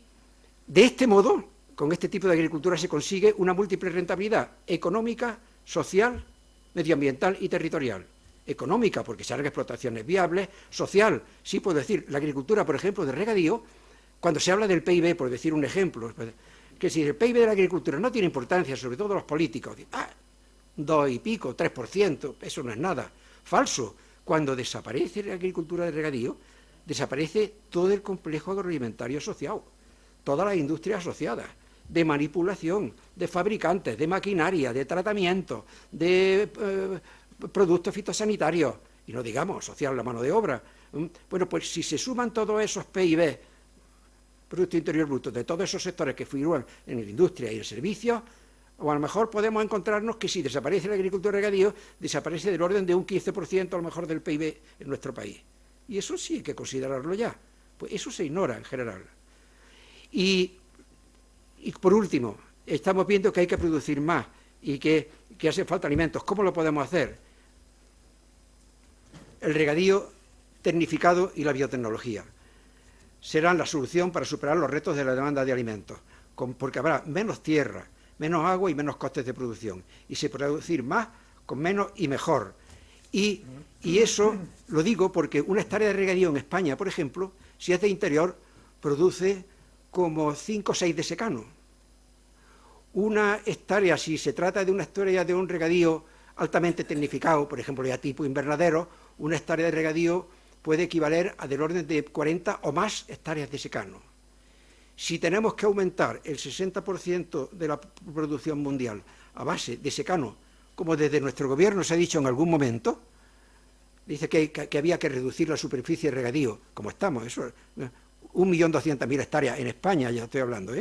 de este modo, con este tipo de agricultura se consigue una múltiple rentabilidad económica, social, medioambiental y territorial. Económica, porque se hagan explotaciones viables; social, sí puedo decir, la agricultura, por ejemplo, de regadío, cuando se habla del PIB, por decir un ejemplo, que si el PIB de la agricultura no tiene importancia, sobre todo los políticos, 2 y pico, 3%, eso no es nada. Falso. Cuando desaparece la agricultura de regadío, desaparece todo el complejo agroalimentario asociado, todas las industrias asociadas, de manipulación, de fabricantes, de maquinaria, de tratamiento, de productos fitosanitarios, y no digamos asociar la mano de obra. Bueno, pues si se suman todos esos PIB, Producto Interior Bruto, de todos esos sectores que figuran en la industria y el servicio, o a lo mejor podemos encontrarnos que si desaparece la agricultura de regadío, desaparece del orden de un 15% a lo mejor del PIB en nuestro país. Y eso sí hay que considerarlo ya. Pues eso se ignora en general. Y por último, estamos viendo que hay que producir más y que hace falta alimentos. ¿Cómo lo podemos hacer? El regadío tecnificado y la biotecnología serán la solución para superar los retos de la demanda de alimentos, porque habrá menos tierra, menos agua y menos costes de producción, y se podrá producir más con menos y mejor. Y eso lo digo porque una hectárea de regadío en España, por ejemplo, si es de interior, produce como 5 o 6 de secano. Una hectárea, si se trata de una hectárea de un regadío altamente tecnificado, por ejemplo, ya tipo invernadero, una hectárea de regadío puede equivaler a del orden de 40 o más hectáreas de secano. Si tenemos que aumentar el 60% de la producción mundial a base de secano, como desde nuestro gobierno se ha dicho en algún momento, dice que había que reducir la superficie de regadío, como estamos, eso, 1.200.000 hectáreas en España, ya estoy hablando,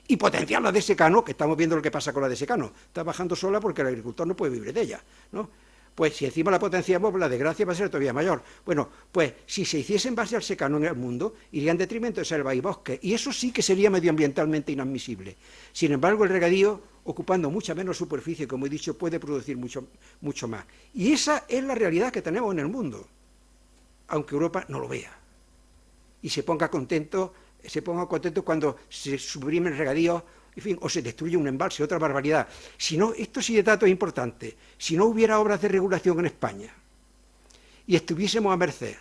y potenciar la de secano, que estamos viendo lo que pasa con la de secano, está bajando sola porque el agricultor no puede vivir de ella, ¿no? Pues si encima la potenciamos, la desgracia va a ser todavía mayor. Bueno, pues si se hiciese en base al secano en el mundo, iría en detrimento de selva y bosque, y eso sí que sería medioambientalmente inadmisible. Sin embargo, el regadío, ocupando mucha menos superficie, como he dicho, puede producir mucho más. Y esa es la realidad que tenemos en el mundo, aunque Europa no lo vea. Y se ponga contento cuando se suprimen regadíos, en fin, o se destruye un embalse, otra barbaridad. Si no, esto sí de datos importante, si no hubiera obras de regulación en España y estuviésemos a merced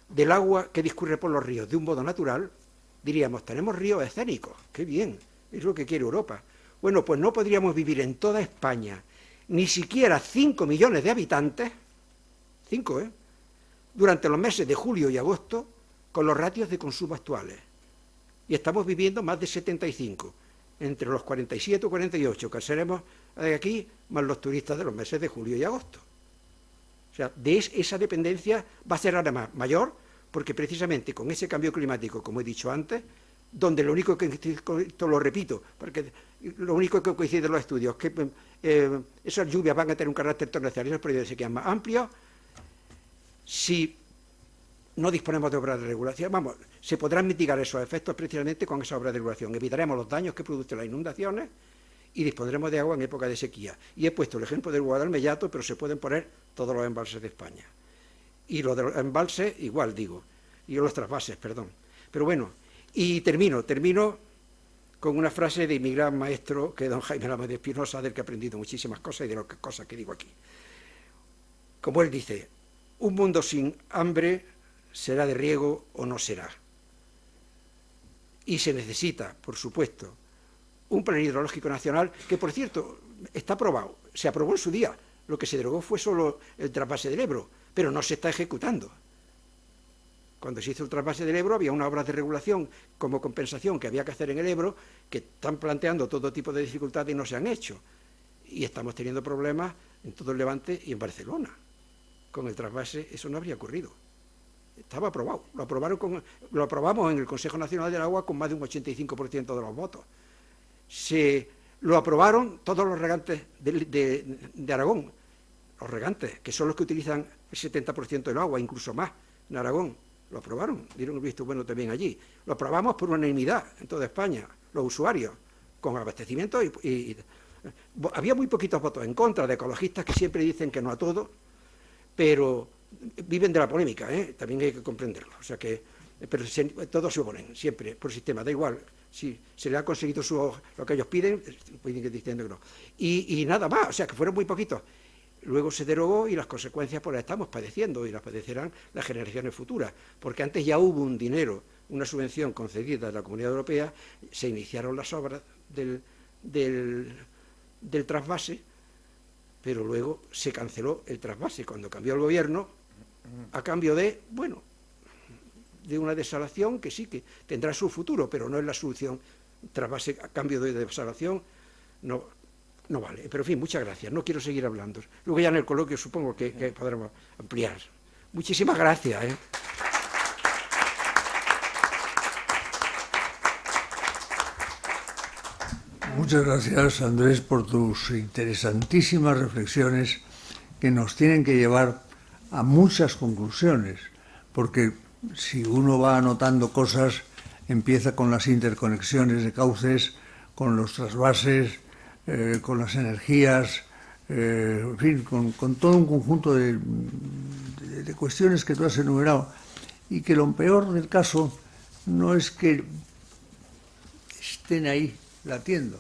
del agua que discurre por los ríos de un modo natural, diríamos, tenemos ríos escénicos, qué bien, es lo que quiere Europa. Bueno, pues no podríamos vivir en toda España, ni siquiera 5 millones de habitantes, 5, durante los meses de julio y agosto, con los ratios de consumo actuales. Y estamos viviendo más de 75, entre los 47 o 48 que seremos de aquí, más los turistas de los meses de julio y agosto. O sea, esa dependencia va a ser además mayor, porque precisamente con ese cambio climático, como he dicho antes, donde lo único que, esto lo repito, porque lo único que coincide en los estudios, que esas lluvias van a tener un carácter torrencial y esos periodos de sequía más amplios, si no disponemos de obras de regulación, vamos, se podrán mitigar esos efectos precisamente con esas obras de regulación. Evitaremos los daños que producen las inundaciones y dispondremos de agua en época de sequía. Y he puesto el ejemplo del Guadalmellato, pero se pueden poner todos los embalses de España. Y los de los embalses, igual digo, y los trasvases, perdón. Pero bueno, y termino con una frase de mi gran maestro, que es don Jaime Lamed de Espinosa, del que he aprendido muchísimas cosas y de las cosas que digo aquí. Como él dice, un mundo sin hambre será de riego o no será. Y se necesita, por supuesto, un plan hidrológico nacional que, por cierto, está aprobado, se aprobó en su día. Lo que se derogó fue solo el trasvase del Ebro, pero no se está ejecutando. Cuando se hizo el trasvase del Ebro había una obra de regulación como compensación que había que hacer en el Ebro, que están planteando todo tipo de dificultades y no se han hecho. Y estamos teniendo problemas en todo el Levante y en Barcelona. Con el trasvase eso no habría ocurrido. Estaba aprobado. Lo aprobamos en el Consejo Nacional del Agua con más de un 85% de los votos. Lo aprobaron todos los regantes de Aragón, los regantes, que son los que utilizan el 70% del agua, incluso más, en Aragón. Lo aprobaron, dieron el visto bueno también allí. Lo aprobamos por unanimidad en toda España, los usuarios, con abastecimiento y había muy poquitos votos en contra de ecologistas que siempre dicen que no a todo, pero viven de la polémica, también hay que comprenderlo. O sea que, pero todos se oponen, siempre, por sistema, da igual. Si se le ha conseguido lo que ellos piden, pueden ir diciendo que no. Y nada más, o sea que fueron muy poquitos. Luego se derogó y las consecuencias pues las estamos padeciendo y las padecerán las generaciones futuras, porque antes ya hubo un dinero, una subvención concedida de la Comunidad Europea, se iniciaron las obras del trasvase, pero luego se canceló el trasvase cuando cambió el gobierno, a cambio de, bueno, de una desalación que sí que tendrá su futuro, pero no es la solución. Trasvase a cambio de desalación no vale. Pero en fin, muchas gracias. No quiero seguir hablando. Luego ya en el coloquio supongo que podremos ampliar. Muchísimas gracias. Muchas gracias, Andrés, por tus interesantísimas reflexiones que nos tienen que llevar a muchas conclusiones, porque si uno va anotando cosas, empieza con las interconexiones de cauces, con los trasvases, con las energías, en fin, con todo un conjunto de cuestiones que tú has enumerado, y que lo peor del caso no es que estén ahí latiendo,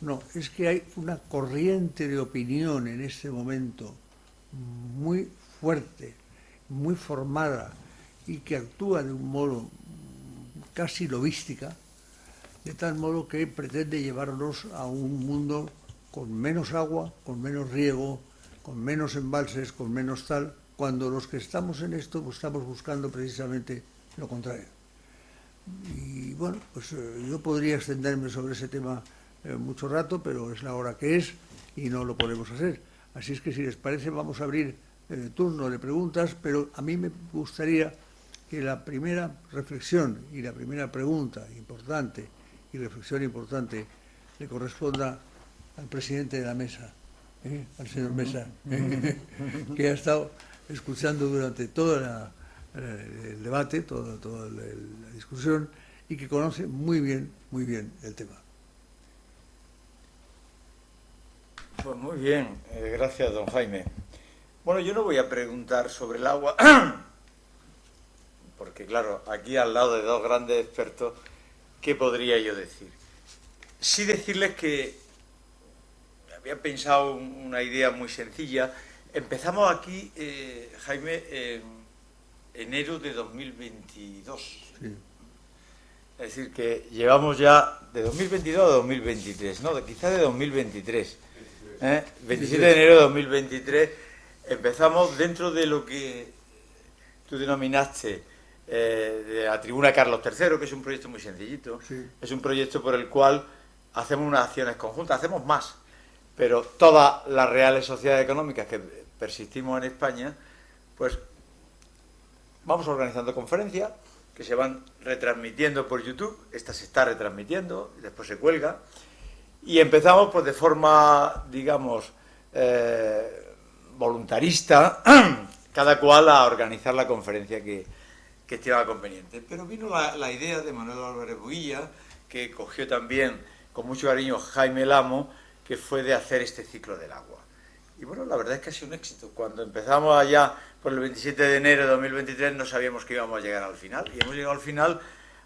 no, es que hay una corriente de opinión en este momento muy fuerte, muy formada, y que actúa de un modo casi lobística, de tal modo que pretende llevarnos a un mundo con menos agua, con menos riego, con menos embalses, con menos tal, cuando los que estamos en esto pues estamos buscando precisamente lo contrario. Y bueno, pues yo podría extenderme sobre ese tema mucho rato, pero es la hora que es y no lo podemos hacer. Así es que si les parece vamos a abrir turno de preguntas, pero a mí me gustaría que la primera reflexión y la primera pregunta importante y reflexión importante le corresponda al presidente de la mesa, al señor Mesa, que ha estado escuchando durante todo el debate, toda la discusión, y que conoce muy bien el tema. Pues muy bien, gracias, don Jaime. Bueno, yo no voy a preguntar sobre el agua, porque claro, aquí al lado de dos grandes expertos, ¿qué podría yo decir? Sí decirles que había pensado una idea muy sencilla. Empezamos aquí, Jaime, en enero de 2022. Sí. Es decir, que llevamos ya de 2022 a 2023, ¿no? Quizás de 2023. 27 de enero de 2023 empezamos dentro de lo que tú denominaste de la Tribuna Carlos III, que es un proyecto muy sencillito. Sí. Es un proyecto por el cual hacemos unas acciones conjuntas, hacemos más, pero todas las reales sociedades económicas que persistimos en España, pues vamos organizando conferencias que se van retransmitiendo por YouTube. Esta se está retransmitiendo y después se cuelga. Y empezamos pues de forma, digamos, voluntarista, cada cual a organizar la conferencia que estimaba conveniente. Pero vino la idea de Manuel Álvarez Builla, que cogió también con mucho cariño Jaime Lamo, que fue de hacer este ciclo del agua. Y bueno, la verdad es que ha sido un éxito. Cuando empezamos allá por el 27 de enero de 2023 no sabíamos que íbamos a llegar al final. Y hemos llegado al final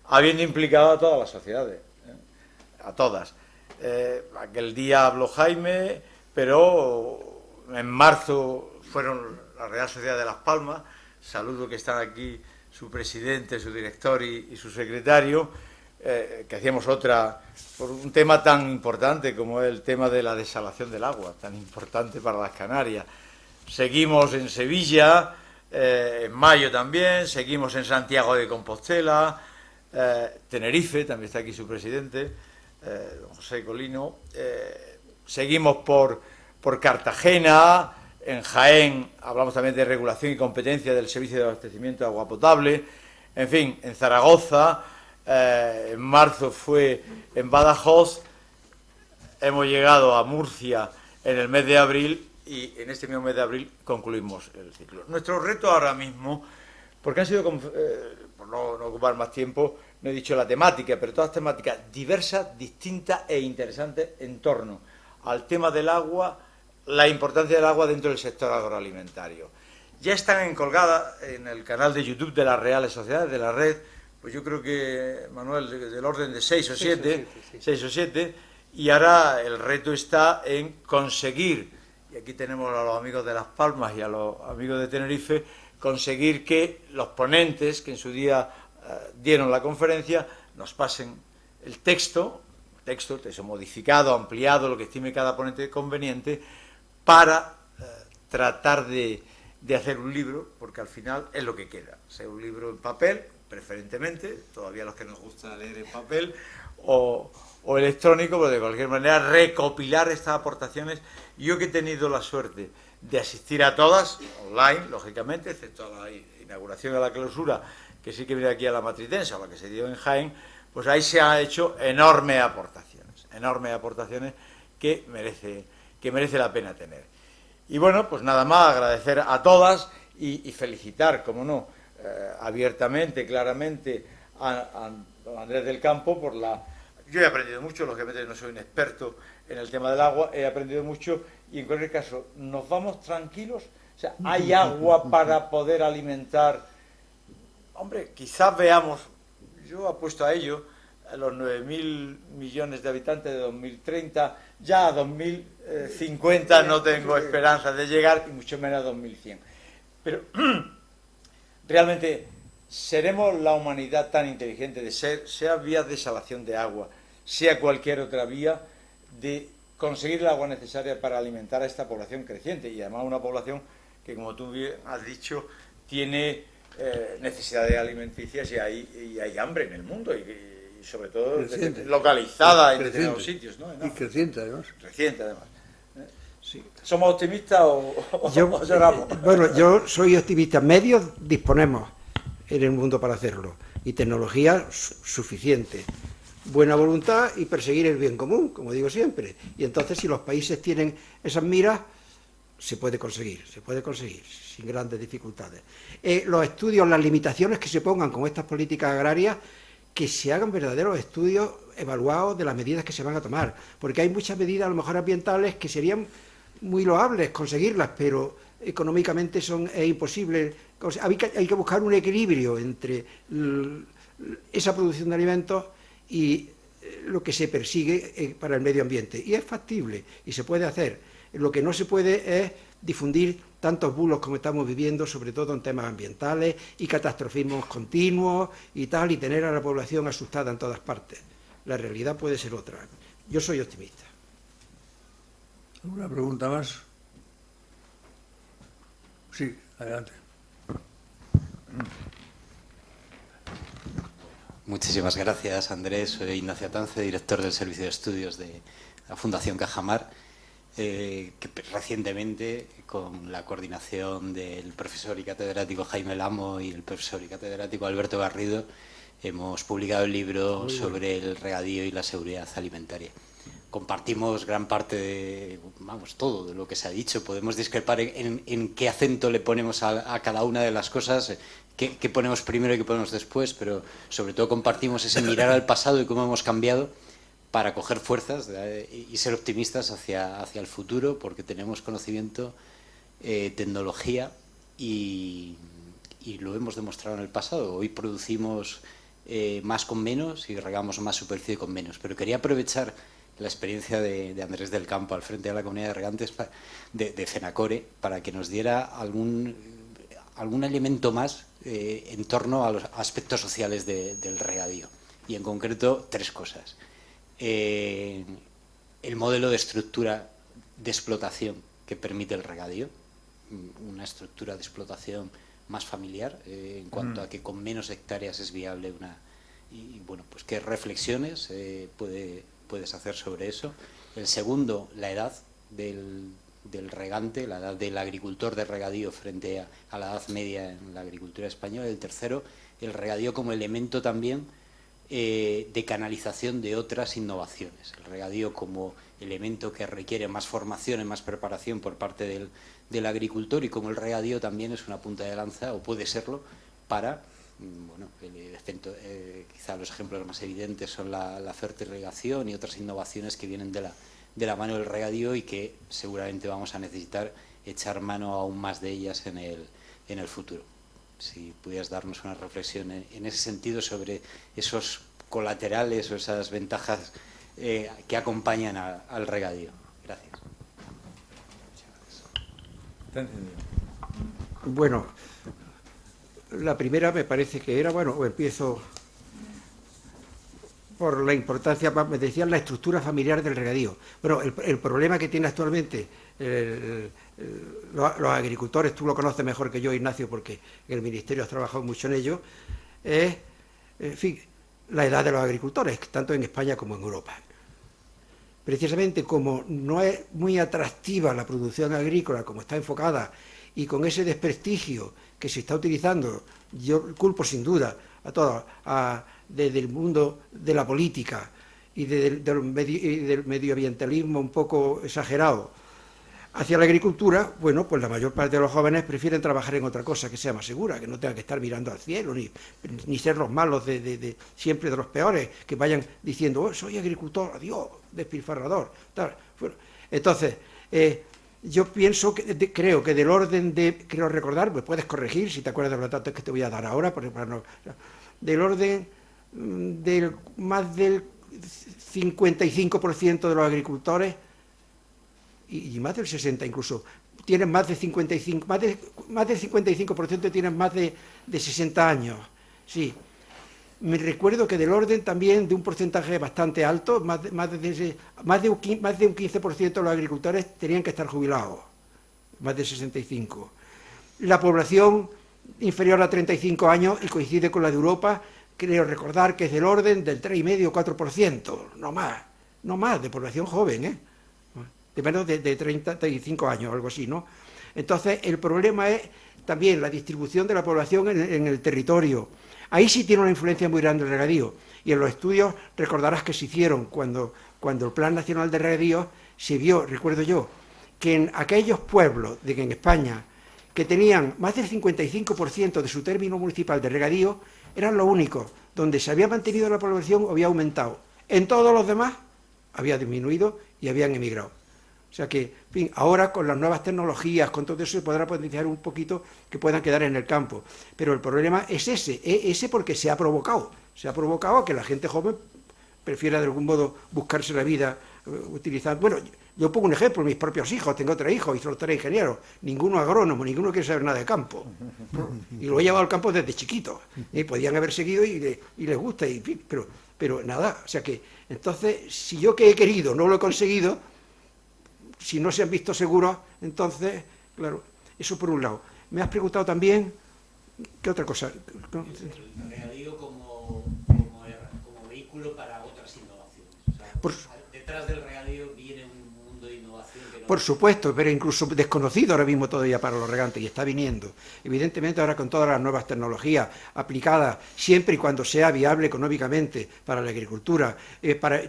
habiendo implicado a todas las sociedades, a todas. Aquel día habló Jaime, pero en marzo fueron la Real Sociedad de Las Palmas. Saludo que están aquí su presidente, su director y su secretario, que hacíamos otra por un tema tan importante como el tema de la desalación del agua, tan importante para las Canarias. Seguimos en Sevilla, en mayo también, seguimos en Santiago de Compostela, Tenerife, también está aquí su presidente, don José Colino, seguimos por Cartagena, en Jaén hablamos también de regulación y competencia del servicio de abastecimiento de agua potable, en fin, en Zaragoza, en marzo fue en Badajoz, hemos llegado a Murcia en el mes de abril y en este mismo mes de abril concluimos el ciclo. Nuestro reto ahora mismo, porque han sido, por no ocupar más tiempo, no he dicho la temática, pero todas temáticas diversas, distintas e interesantes en torno al tema del agua, la importancia del agua dentro del sector agroalimentario. Ya están encolgadas en el canal de YouTube de las Reales Sociedades, de la red, pues yo creo que, Manuel, del orden de 6 o 7, y ahora el reto está en conseguir, y aquí tenemos a los amigos de Las Palmas y a los amigos de Tenerife, conseguir que los ponentes que en su día dieron la conferencia nos pasen el texto modificado, ampliado, lo que estime cada ponente conveniente, para tratar de hacer un libro, porque al final es lo que queda, sea un libro en papel, preferentemente, todavía los que nos gusta leer en papel, o electrónico, pero de cualquier manera recopilar estas aportaciones. Yo que he tenido la suerte de asistir a todas, online, lógicamente, excepto a la inauguración y a la clausura, que sí que viene aquí a la Matritense, o la que se dio en Jaén, pues ahí se han hecho enormes aportaciones que merece la pena tener. Y bueno, pues nada más, agradecer a todas y felicitar, como no, abiertamente, claramente, a don Andrés del Campo por la... Yo he aprendido mucho, lógicamente no soy un experto en el tema del agua, he aprendido mucho y en cualquier caso, ¿nos vamos tranquilos? O sea, ¿hay agua para poder alimentar? Hombre, quizás veamos, yo apuesto a ello, a los 9.000 millones de habitantes de 2030, ya a 2050 no tengo esperanza de llegar, y mucho menos a 2100. Pero realmente, ¿seremos la humanidad tan inteligente de ser, sea vía de desalación de agua, sea cualquier otra vía, de conseguir el agua necesaria para alimentar a esta población creciente? Y además una población que, como tú bien has dicho, tiene necesidades alimenticias y hay hambre en el mundo y sobre todo creciente, localizada en determinados sitios, ¿no? Y creciente además. Creciente además. Sí. ¿Somos optimistas o lloramos? Bueno, yo soy optimista. Medios disponemos en el mundo para hacerlo y tecnología suficiente. buena voluntad y perseguir el bien común, como digo siempre. Y entonces, si los países tienen esas miras, se puede conseguir sin grandes dificultades. Los estudios, las limitaciones que se pongan con estas políticas agrarias, que se hagan verdaderos estudios evaluados de las medidas que se van a tomar, porque hay muchas medidas a lo mejor ambientales que serían muy loables conseguirlas, pero económicamente es imposible. Hay que buscar un equilibrio entre esa producción de alimentos y lo que se persigue para el medio ambiente, y es factible y se puede hacer. Lo que no se puede es difundir tantos bulos como estamos viviendo, sobre todo en temas ambientales y catastrofismos continuos y tal, y tener a la población asustada en todas partes. La realidad puede ser otra. Yo soy optimista. ¿Alguna pregunta más? Sí, adelante. Muchísimas gracias, Andrés. Soy Ignacio Atance, director del Servicio de Estudios de la Fundación Cajamar, que recientemente, con la coordinación del profesor y catedrático Jaime Lamo y el profesor y catedrático Alberto Garrido, hemos publicado el libro sobre el regadío y la seguridad alimentaria. Compartimos gran parte de, todo de lo que se ha dicho. Podemos discrepar en qué acento le ponemos a cada una de las cosas, qué ponemos primero y qué ponemos después, pero sobre todo compartimos ese mirar al pasado y cómo hemos cambiado para coger fuerzas y ser optimistas hacia el futuro, porque tenemos conocimiento, tecnología y lo hemos demostrado en el pasado. Hoy producimos más con menos y regamos más superficie con menos. Pero quería aprovechar la experiencia de Andrés del Campo al frente de la comunidad de regantes de FENACORE para que nos diera algún elemento más en torno a los aspectos sociales del regadío. Y en concreto, tres cosas. El modelo de estructura de explotación que permite el regadío, una estructura de explotación más familiar, en cuanto a que con menos hectáreas es viable pues qué reflexiones puedes hacer sobre eso. El segundo, la edad del regante, la edad del agricultor de regadío frente a la edad media en la agricultura española. El tercero, el regadío como elemento también de canalización de otras innovaciones. El regadío como elemento que requiere más formación y más preparación por parte del agricultor, y como el regadío también es una punta de lanza, o puede serlo, para, quizá los ejemplos más evidentes son la fertirrigación y otras innovaciones que vienen de la mano del regadío y que seguramente vamos a necesitar echar mano aún más de ellas en el futuro. Si pudieras darnos una reflexión en ese sentido sobre esos colaterales o esas ventajas que acompañan al regadío. Gracias. Bueno, la primera me parece que era, empiezo por la importancia, me decían, la estructura familiar del regadío. Bueno, el problema que tiene actualmente los agricultores, tú lo conoces mejor que yo, Ignacio, porque en el Ministerio has trabajado mucho en ello, es, en fin, la edad de los agricultores, tanto en España como en Europa. Precisamente como no es muy atractiva la producción agrícola, como está enfocada, y con ese desprestigio que se está utilizando, yo culpo sin duda a todos, desde el mundo de la política y del medioambientalismo un poco exagerado, hacia la agricultura, bueno, pues la mayor parte de los jóvenes prefieren trabajar en otra cosa que sea más segura, que no tengan que estar mirando al cielo, ni ser los malos siempre de los peores, que vayan diciendo, oh, soy agricultor, adiós, despilfarrador, tal. Bueno, entonces, yo pienso, creo que del orden de, creo recordar, me puedes corregir si te acuerdas de los datos que te voy a dar ahora, del orden del más del 55% de los agricultores, y más del 60 incluso, tienen más de 55, más del 55% tienen más de 60 años, sí. Me recuerdo que del orden también de un porcentaje bastante alto, más de un 15% de los agricultores tenían que estar jubilados, más de 65. La población inferior a 35 años, y coincide con la de Europa, creo recordar que es del orden del 3,5 o 4%, no más de población joven, de menos de 35 años, algo así, ¿no? Entonces, el problema es también la distribución de la población en el territorio. Ahí sí tiene una influencia muy grande el regadío. Y en los estudios recordarás que se hicieron cuando el Plan Nacional de Regadío se vio, recuerdo yo, que en aquellos pueblos en España que tenían más del 55% de su término municipal de regadío, eran los únicos donde se había mantenido la población o había aumentado. En todos los demás había disminuido y habían emigrado. O sea que, en fin, ahora con las nuevas tecnologías, con todo eso se podrá potenciar un poquito que puedan quedar en el campo. Pero el problema es ese porque se ha provocado que la gente joven prefiera de algún modo buscarse la vida utilizando... Bueno, yo pongo un ejemplo, mis propios hijos, tengo 3 hijos y son 3 ingenieros, ninguno agrónomo, ninguno quiere saber nada de campo. Y lo he llevado al campo desde chiquito. Podían haber seguido y les gusta, pero nada, o sea que, entonces, si yo que he querido no lo he conseguido, si no se han visto seguros, entonces, claro, eso por un lado. Me has preguntado también, ¿qué otra cosa? El regadío como vehículo para otras innovaciones. O sea, detrás del regadío viene un mundo de innovación que no... Por supuesto, pero incluso desconocido ahora mismo todavía para los regantes, y está viniendo. Evidentemente ahora con todas las nuevas tecnologías aplicadas, siempre y cuando sea viable económicamente para la agricultura,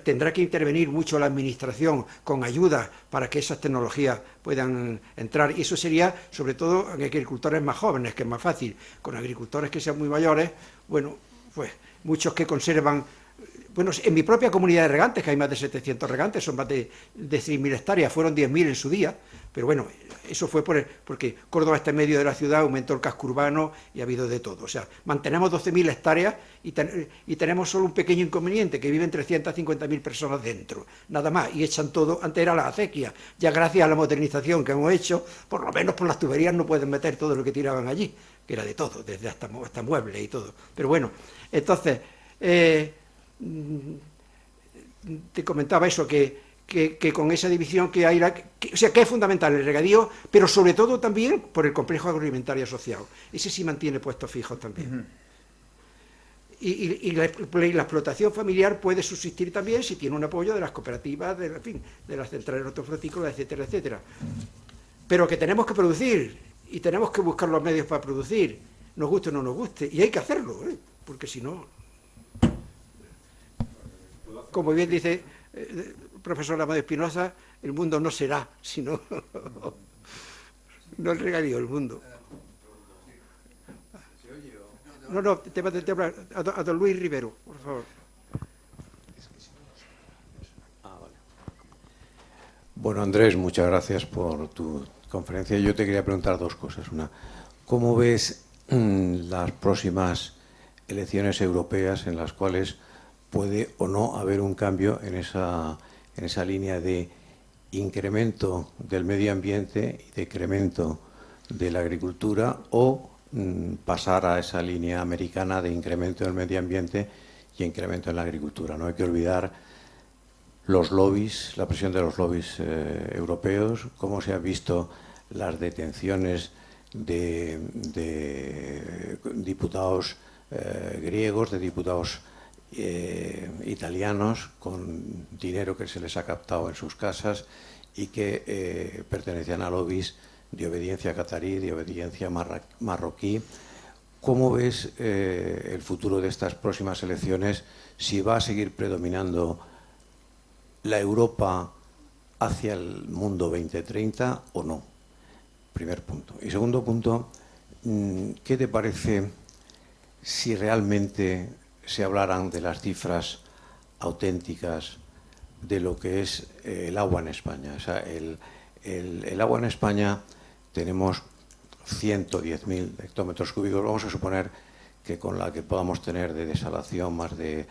tendrá que intervenir mucho la administración con ayudas para que esas tecnologías puedan entrar, y eso sería sobre todo en agricultores más jóvenes, que es más fácil. Con agricultores que sean muy mayores, bueno, pues muchos que conservan... Bueno, en mi propia comunidad de regantes, que hay más de 700 regantes, son más de 6.000 hectáreas, fueron 10.000 en su día, pero bueno, eso fue porque Córdoba está en medio de la ciudad, aumentó el casco urbano y ha habido de todo. O sea, mantenemos 12.000 hectáreas y tenemos solo un pequeño inconveniente, que viven 350.000 personas dentro, nada más, y echan todo. Antes era la acequia, ya gracias a la modernización que hemos hecho, por lo menos por las tuberías no pueden meter todo lo que tiraban allí, que era de todo, desde hasta muebles y todo. Pero bueno, entonces... te comentaba eso, que con esa división que hay, o sea, que es fundamental el regadío, pero sobre todo también por el complejo agroalimentario asociado. Ese sí mantiene puestos fijos también. Y la explotación familiar puede subsistir también si tiene un apoyo de las cooperativas, de las centrales hortofrutícolas, etcétera, etcétera. Pero que tenemos que producir, y tenemos que buscar los medios para producir, nos guste o no nos guste, y hay que hacerlo, porque si no... Como bien dice el profesor Amadeo Espinosa, el mundo no será, sino no el regadío, el mundo. No, te habla a don Luis Rivero, por favor. Bueno, Andrés, muchas gracias por tu conferencia. Yo te quería preguntar 2 cosas. Una, ¿cómo ves las próximas elecciones europeas en las cuales puede o no haber un cambio en esa línea de incremento del medio ambiente y decremento de la agricultura, o pasar a esa línea americana de incremento del medio ambiente y incremento en la agricultura? No hay que olvidar los lobbies, la presión de los lobbies europeos, cómo se han visto las detenciones de diputados griegos, de diputados italianos con dinero que se les ha captado en sus casas y que pertenecían a lobbies de obediencia catarí, de obediencia marroquí. ¿Cómo ves el futuro de estas próximas elecciones? Si va a seguir predominando la Europa hacia el mundo 2030 o no. Primer punto. Y segundo punto, ¿qué te parece si realmente se hablaran de las cifras auténticas de lo que es el agua en España? O sea, el agua en España tenemos 110.000 hectómetros cúbicos. Vamos a suponer que con la que podamos tener de desalación más de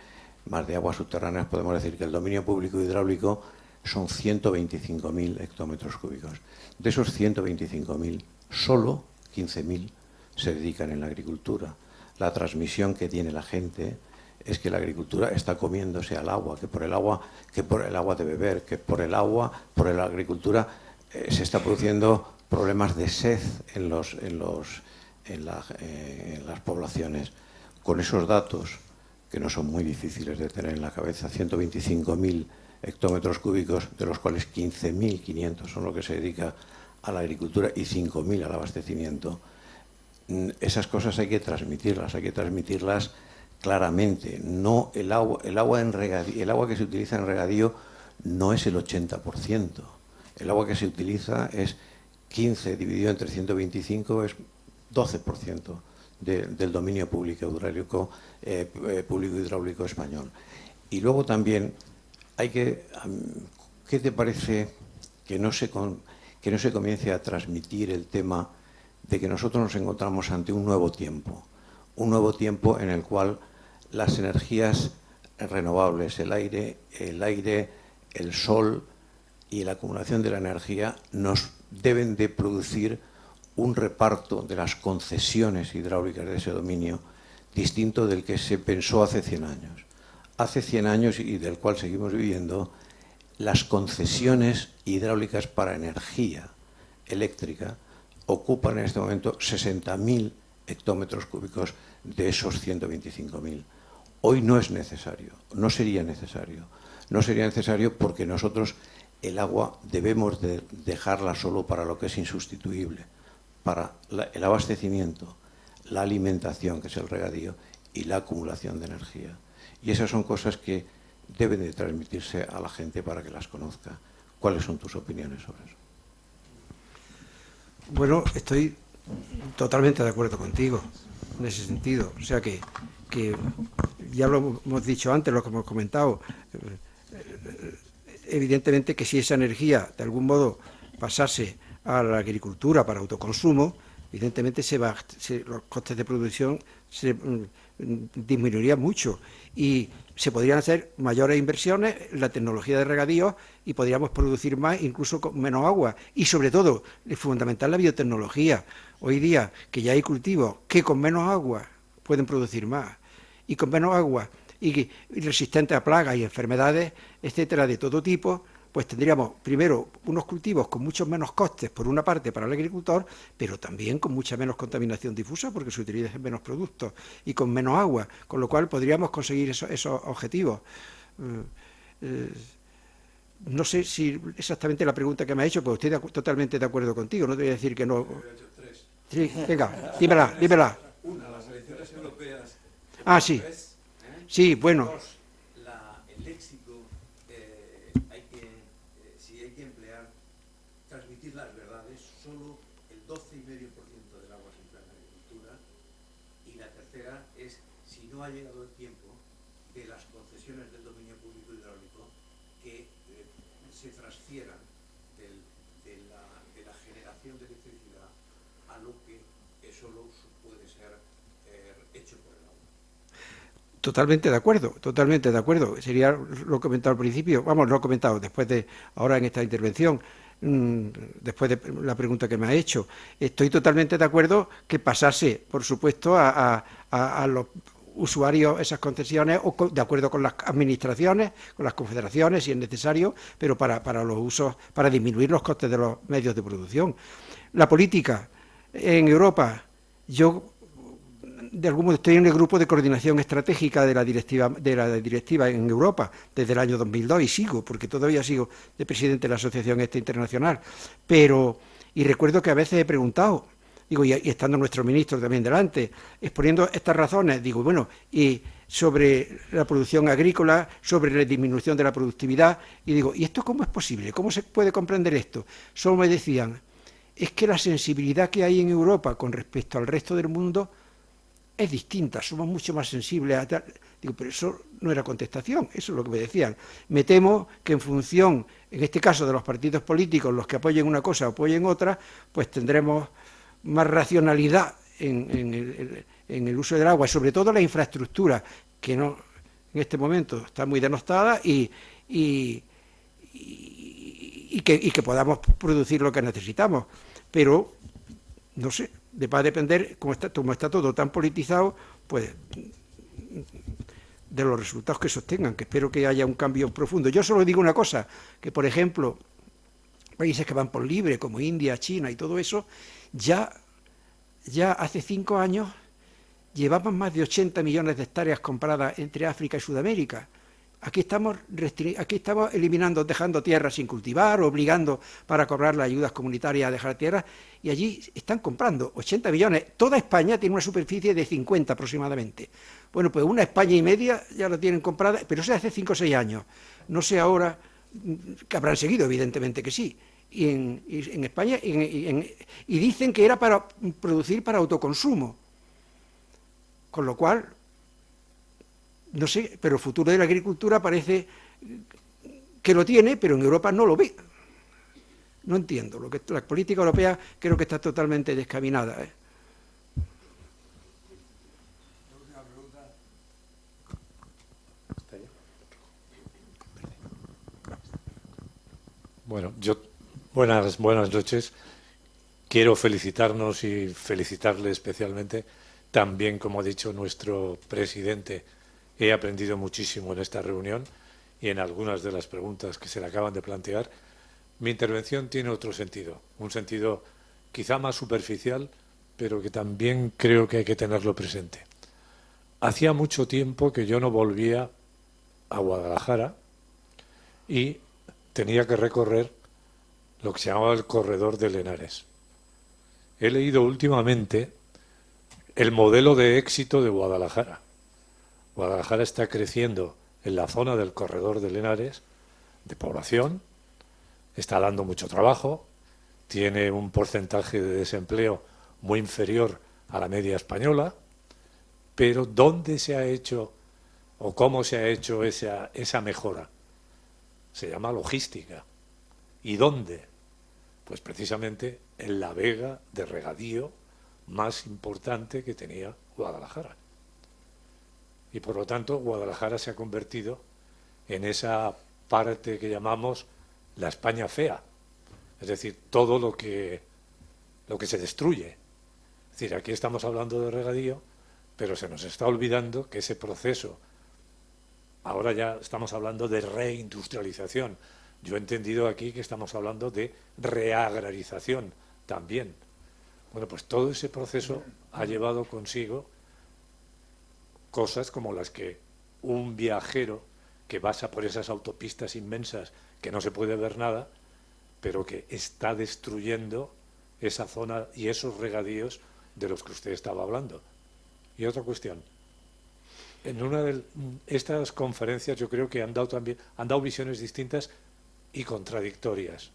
aguas subterráneas, podemos decir que el dominio público hidráulico son 125.000 hectómetros cúbicos. De esos 125.000, solo 15.000 se dedican en la agricultura. La transmisión que tiene la gente es que la agricultura está comiéndose al agua, que por el agua de beber, que por la agricultura se está produciendo problemas de sed en las poblaciones. Con esos datos, que no son muy difíciles de tener en la cabeza, 125.000 hectómetros cúbicos, de los cuales 15.500 son lo que se dedica a la agricultura y 5.000 al abastecimiento. esas cosas hay que transmitirlas claramente. No, el agua que se utiliza en regadío no es el 80%. El agua que se utiliza es 15 dividido entre 125, es 12% del dominio público hidráulico español. Y luego también ¿qué te parece que no se comience a transmitir el tema de que nosotros nos encontramos ante un nuevo tiempo en el cual las energías renovables, el aire, el sol y la acumulación de la energía nos deben de producir un reparto de las concesiones hidráulicas de ese dominio distinto del que se pensó hace 100 años. Hace 100 años, y del cual seguimos viviendo, las concesiones hidráulicas para energía eléctrica ocupan en este momento 60.000 hectómetros cúbicos de esos 125.000. Hoy no es necesario, no sería necesario. No sería necesario porque nosotros el agua debemos de dejarla solo para lo que es insustituible, para el abastecimiento, la alimentación, que es el regadío, y la acumulación de energía. Y esas son cosas que deben de transmitirse a la gente para que las conozca. ¿Cuáles son tus opiniones sobre eso? Bueno, estoy totalmente de acuerdo contigo en ese sentido. O sea que ya lo hemos dicho antes, lo que hemos comentado, evidentemente que si esa energía de algún modo pasase a la agricultura para autoconsumo, evidentemente los costes de producción se disminuirían mucho y se podrían hacer mayores inversiones en la tecnología de regadío y podríamos producir más, incluso con menos agua. Y sobre todo, es fundamental la biotecnología. Hoy día, que ya hay cultivos que con menos agua pueden producir más, y con menos agua, y resistentes a plagas y enfermedades, etcétera, de todo tipo, pues tendríamos primero unos cultivos con muchos menos costes, por una parte, para el agricultor, pero también con mucha menos contaminación difusa, porque se utilizan menos productos y con menos agua, con lo cual podríamos conseguir esos objetivos. No sé si exactamente la pregunta que me ha hecho, pues estoy totalmente de acuerdo contigo, no te voy a decir que no. Sí, venga, dímela. Una, las elecciones europeas. Ah, sí. Sí, bueno. Dos, el léxico, si hay que emplear, transmitir las verdades, solo el 12,5% del agua se emplea en la agricultura. Y la tercera es, si no ha llegado el tiempo de las concesiones del dominio público hidráulico que se transfieran de la generación de electricidad a lo que solo puede ser hecho por el agua. Totalmente de acuerdo. Sería lo comentado al principio, lo he comentado ahora en esta intervención, después de la pregunta que me ha hecho. Estoy totalmente de acuerdo que pasase, por supuesto, a los usuarios esas concesiones, o de acuerdo con las administraciones, con las confederaciones, si es necesario, pero para los usos, para disminuir los costes de los medios de producción. La política en Europa, yo de algún modo estoy en el grupo de coordinación estratégica de la directiva en Europa desde el año 2002 y sigo, porque todavía sigo de presidente de la Asociación Internacional, y recuerdo que a veces he preguntado, y estando nuestro ministro también delante, exponiendo estas razones, y sobre la producción agrícola, sobre la disminución de la productividad, y digo, ¿y esto cómo es posible? ¿Cómo se puede comprender esto? Solo me decían, es que la sensibilidad que hay en Europa con respecto al resto del mundo es distinta, somos mucho más sensibles a tal. Digo, pero eso no era contestación, eso es lo que me decían. Me temo que en función, en este caso de los partidos políticos, los que apoyen una cosa o apoyen otra, pues tendremos más racionalidad en el uso del agua, y sobre todo la infraestructura, que no en este momento está muy denostada, y que podamos producir lo que necesitamos. Pero, no sé, va a depender, como está todo tan politizado, pues de los resultados que sostengan, que espero que haya un cambio profundo. Yo solo digo una cosa, que por ejemplo, países que van por libre, como India, China y todo eso, ya hace 5 años llevaban más de 80 millones de hectáreas compradas entre África y Sudamérica, Aquí estamos eliminando, dejando tierras sin cultivar, obligando para cobrar las ayudas comunitarias a dejar tierras, y allí están comprando 80 millones. Toda España tiene una superficie de 50 aproximadamente. Bueno, pues una España y media ya la tienen comprada, pero eso hace 5 o 6 años. No sé ahora, que habrán seguido, evidentemente que sí. Y en España, y dicen que era para producir para autoconsumo. Con lo cual, no sé, pero el futuro de la agricultura parece que lo tiene, pero en Europa no lo ve. No entiendo. La política europea creo que está totalmente descaminada, ¿eh? Bueno, buenas noches. Quiero felicitarnos y felicitarle especialmente. También, como ha dicho nuestro presidente, he aprendido muchísimo en esta reunión y en algunas de las preguntas que se le acaban de plantear. Mi intervención tiene otro sentido, un sentido quizá más superficial, pero que también creo que hay que tenerlo presente. Hacía mucho tiempo que yo no volvía a Guadalajara y tenía que recorrer lo que se llamaba el corredor de Henares. He leído últimamente el modelo de éxito de Guadalajara. Guadalajara está creciendo en la zona del corredor de Henares de población, está dando mucho trabajo, tiene un porcentaje de desempleo muy inferior a la media española, pero ¿dónde se ha hecho o cómo se ha hecho esa mejora? Se llama logística. ¿Y dónde? Pues precisamente en la vega de regadío más importante que tenía Guadalajara. Y por lo tanto Guadalajara se ha convertido en esa parte que llamamos la España fea, es decir, todo lo que se destruye. Es decir, aquí estamos hablando de regadío, pero se nos está olvidando que ese proceso, ahora ya estamos hablando de reindustrialización. Yo he entendido aquí que estamos hablando de reagrarización también. Bueno, pues todo ese proceso ha llevado consigo cosas como las que un viajero que pasa por esas autopistas inmensas que no se puede ver nada, pero que está destruyendo esa zona y esos regadíos de los que usted estaba hablando. Y otra cuestión. En una de estas conferencias yo creo que han dado visiones distintas y contradictorias.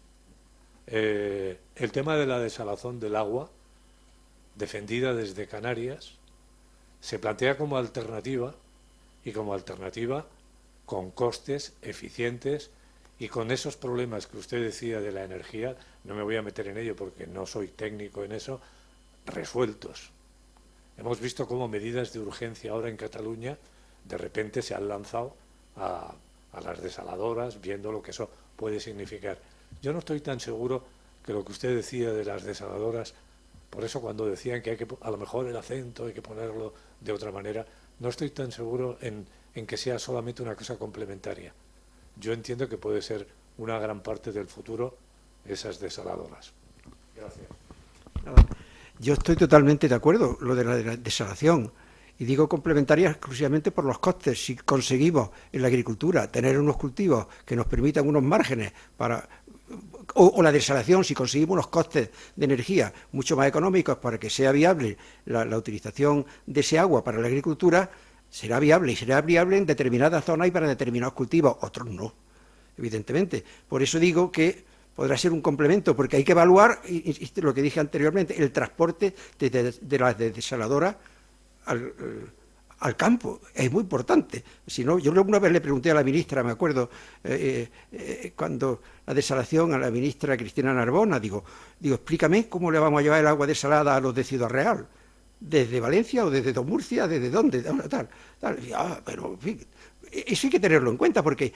El tema de la desalazón del agua, defendida desde Canarias, se plantea como alternativa, y como alternativa con costes eficientes y con esos problemas que usted decía de la energía, no me voy a meter en ello porque no soy técnico en eso, resueltos. Hemos visto cómo medidas de urgencia ahora en Cataluña de repente se han lanzado a las desaladoras, viendo lo que eso puede significar. Yo no estoy tan seguro que lo que usted decía de las desaladoras, por eso cuando decían que hay que, a lo mejor el acento hay que ponerlo de otra manera, no estoy tan seguro en que sea solamente una cosa complementaria. Yo entiendo que puede ser una gran parte del futuro esas desaladoras. Gracias. Yo estoy totalmente de acuerdo, lo de la desalación, y digo complementaria exclusivamente por los costes. Si conseguimos en la agricultura tener unos cultivos que nos permitan unos márgenes para... O la desalación, si conseguimos unos costes de energía mucho más económicos para que sea viable la utilización de ese agua para la agricultura, será viable, y será viable en determinadas zonas y para determinados cultivos, otros no, evidentemente. Por eso digo que podrá ser un complemento, porque hay que evaluar, y lo que dije anteriormente, el transporte de las desaladoras al campo, es muy importante. Si no, yo una vez le pregunté a la ministra, me acuerdo, cuando la desalación, a la ministra Cristina Narbona, digo, explícame cómo le vamos a llevar el agua desalada a los de Ciudad Real, desde Valencia o desde Murcia, desde dónde, tal. Pero en fin, eso hay que tenerlo en cuenta, porque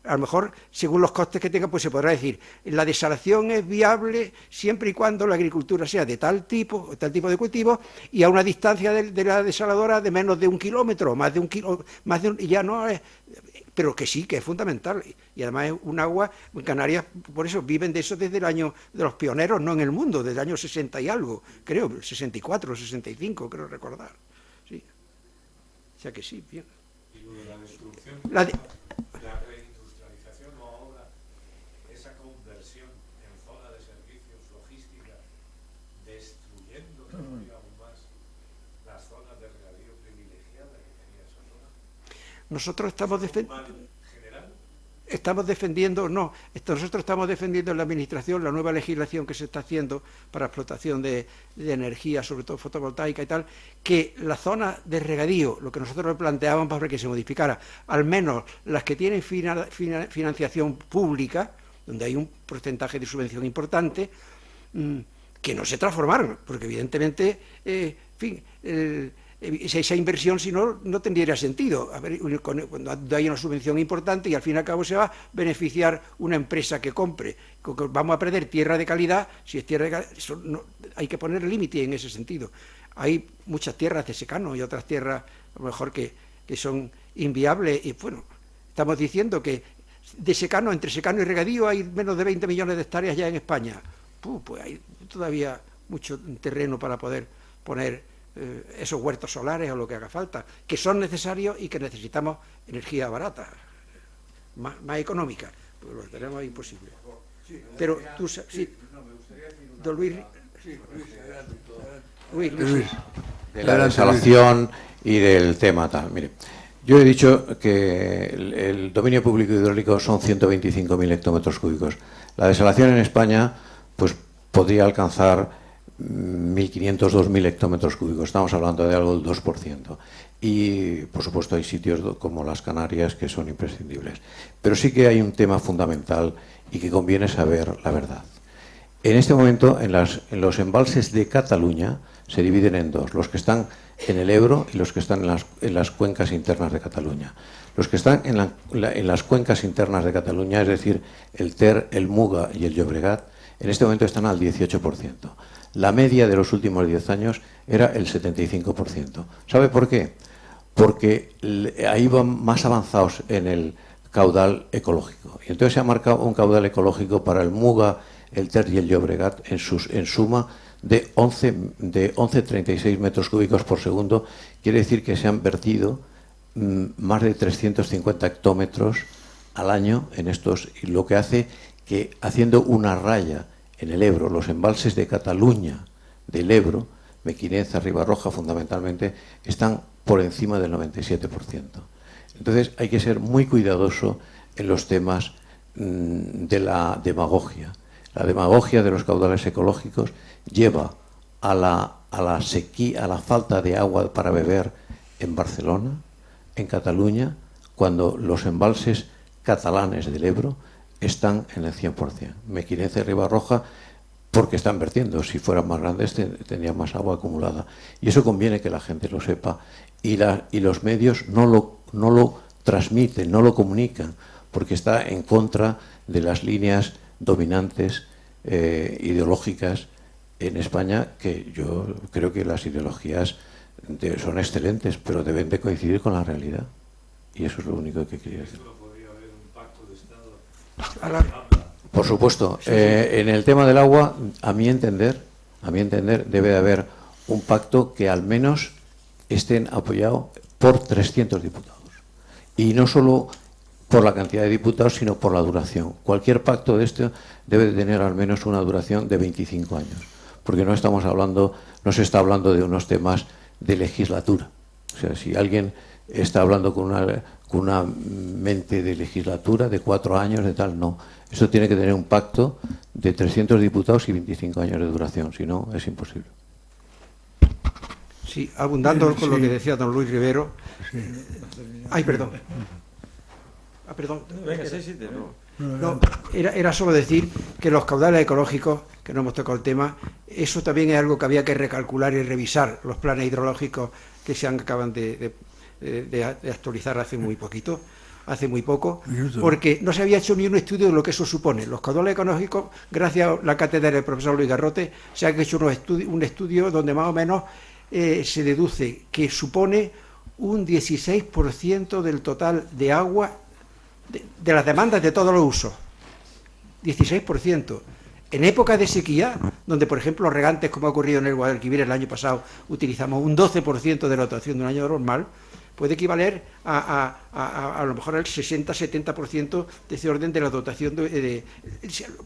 a lo mejor, según los costes que tenga, pues se podrá decir, la desalación es viable siempre y cuando la agricultura sea de tal tipo de cultivo, y a una distancia de la desaladora de menos de 1 kilómetro, ya no es, pero que sí, que es fundamental. Y además es un agua, en Canarias, por eso viven de eso desde el año de los pioneros, no en el mundo, desde el año 60 y algo, creo, 64, 65, creo recordar. Sí. O sea que sí, bien. ¿Y lo de la destrucción? inversión en zona de servicios logística, destruyendo todavía aún más las zonas de regadío privilegiada que tenía esa zona? Nosotros estamos nosotros estamos defendiendo en la Administración la nueva legislación que se está haciendo para explotación de energía, sobre todo fotovoltaica y tal, que las zonas de regadío, lo que nosotros planteábamos para que se modificara, al menos las que tienen financiación pública, donde hay un porcentaje de subvención importante, que no se transformaron, porque evidentemente, esa inversión, si no, no tendría sentido. A ver, cuando hay una subvención importante y al fin y al cabo se va a beneficiar una empresa que compre. Vamos a perder tierra de calidad, si es tierra de calidad, hay que poner límite en ese sentido. Hay muchas tierras de secano y otras tierras, a lo mejor, que son inviables. Y bueno, estamos diciendo que de secano, entre secano y regadío, hay menos de 20 millones de hectáreas ya en España. Pues hay todavía mucho terreno para poder poner esos huertos solares o lo que haga falta, que son necesarios y que necesitamos energía barata, más económica, pues lo tenemos imposible. Pero tú, sí, don Luis, de la desalación y del tema tal. Mire, yo he dicho que el dominio público hidráulico son 125.000 hectómetros cúbicos. La desalación en España, pues podría alcanzar 1.500, 2.000 hectómetros cúbicos. Estamos hablando de algo del 2%. Y, por supuesto, hay sitios como las Canarias que son imprescindibles. Pero sí que hay un tema fundamental y que conviene saber la verdad. En este momento, en los embalses de Cataluña se dividen en dos: los que están en el Ebro y los que están en las cuencas internas de Cataluña. Los que están en las cuencas internas de Cataluña, es decir, el Ter, el Muga y el Llobregat, en este momento están al 18%. La media de los últimos 10 años era el 75%. ¿Sabe por qué? Porque ahí van más avanzados en el caudal ecológico. Y entonces se ha marcado un caudal ecológico para el Muga, el Ter y el Llobregat en suma de 11,36 metros cúbicos por segundo. Quiere decir que se han vertido más de 350 hectómetros al año en estos, y lo que hace que, haciendo una raya en el Ebro, los embalses de Cataluña, del Ebro, Mequinenza, Ribarroja fundamentalmente, están por encima del 97%. Entonces hay que ser muy cuidadoso en los temas de la demagogia. La demagogia de los caudales ecológicos lleva a la sequía, a la falta de agua para beber en Barcelona, en Cataluña, cuando los embalses catalanes del Ebro están en el 100%. Mequinenza y Ribarroja, porque están vertiendo. Si fueran más grandes tendrían más agua acumulada. Y eso conviene que la gente lo sepa. Y los medios no lo transmiten, no lo comunican, porque está en contra de las líneas dominantes ideológicas en España, que yo creo que las ideologías son excelentes, pero deben de coincidir con la realidad. Y eso es lo único que quería decir. Por supuesto, en el tema del agua, a mi entender, debe de haber un pacto que al menos estén apoyados por 300 diputados. Y no solo por la cantidad de diputados, sino por la duración. Cualquier pacto de este debe de tener al menos una duración de 25 años, porque no se está hablando de unos temas de legislatura. O sea, si alguien está hablando con una mente de legislatura de 4 años, de tal, no. Eso tiene que tener un pacto de 300 diputados y 25 años de duración, si no, es imposible. Sí, abundando con lo que decía don Luis Rivero. Ay, perdón. Perdón. Venga, sí, No, era solo decir que los caudales ecológicos, que no hemos tocado el tema, eso también es algo que había que recalcular y revisar, los planes hidrológicos que se acaban de actualizar hace muy poco, porque no se había hecho ni un estudio de lo que eso supone. Los caudales ecológicos, gracias a la cátedra del profesor Luis Garrote, se ha hecho un estudio donde más o menos se deduce que supone un 16% del total de agua de las demandas de todos los usos. 16%. En épocas de sequía, donde por ejemplo los regantes, como ha ocurrido en el Guadalquivir el año pasado, utilizamos un 12% de la dotación de un año normal, puede equivaler a lo mejor al 60-70% de ese orden de la dotación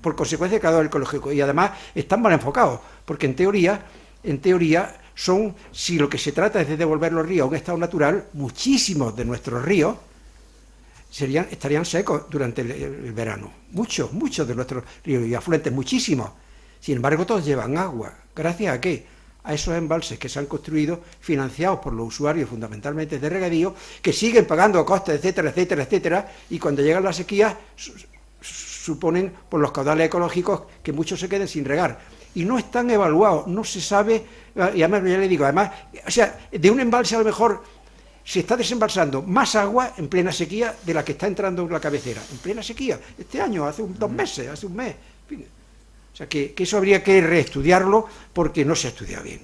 por consecuencia de cada ecológico. Y además están mal enfocados, porque en teoría son, si lo que se trata es de devolver los ríos a un estado natural, muchísimos de nuestros ríos estarían secos durante el verano. Muchos de nuestros ríos y afluentes, muchísimos. Sin embargo, todos llevan agua. ¿Gracias a qué? A esos embalses que se han construido, financiados por los usuarios fundamentalmente de regadío, que siguen pagando costes, etcétera, etcétera, etcétera, y cuando llegan las sequías suponen por los caudales ecológicos que muchos se queden sin regar. Y no están evaluados, no se sabe, y además ya le digo, o sea, de un embalse a lo mejor se está desembalsando más agua en plena sequía de la que está entrando en la cabecera, en plena sequía, este año, hace 2 meses, hace un mes, en fin. O sea, que eso habría que reestudiarlo porque no se ha estudiado bien.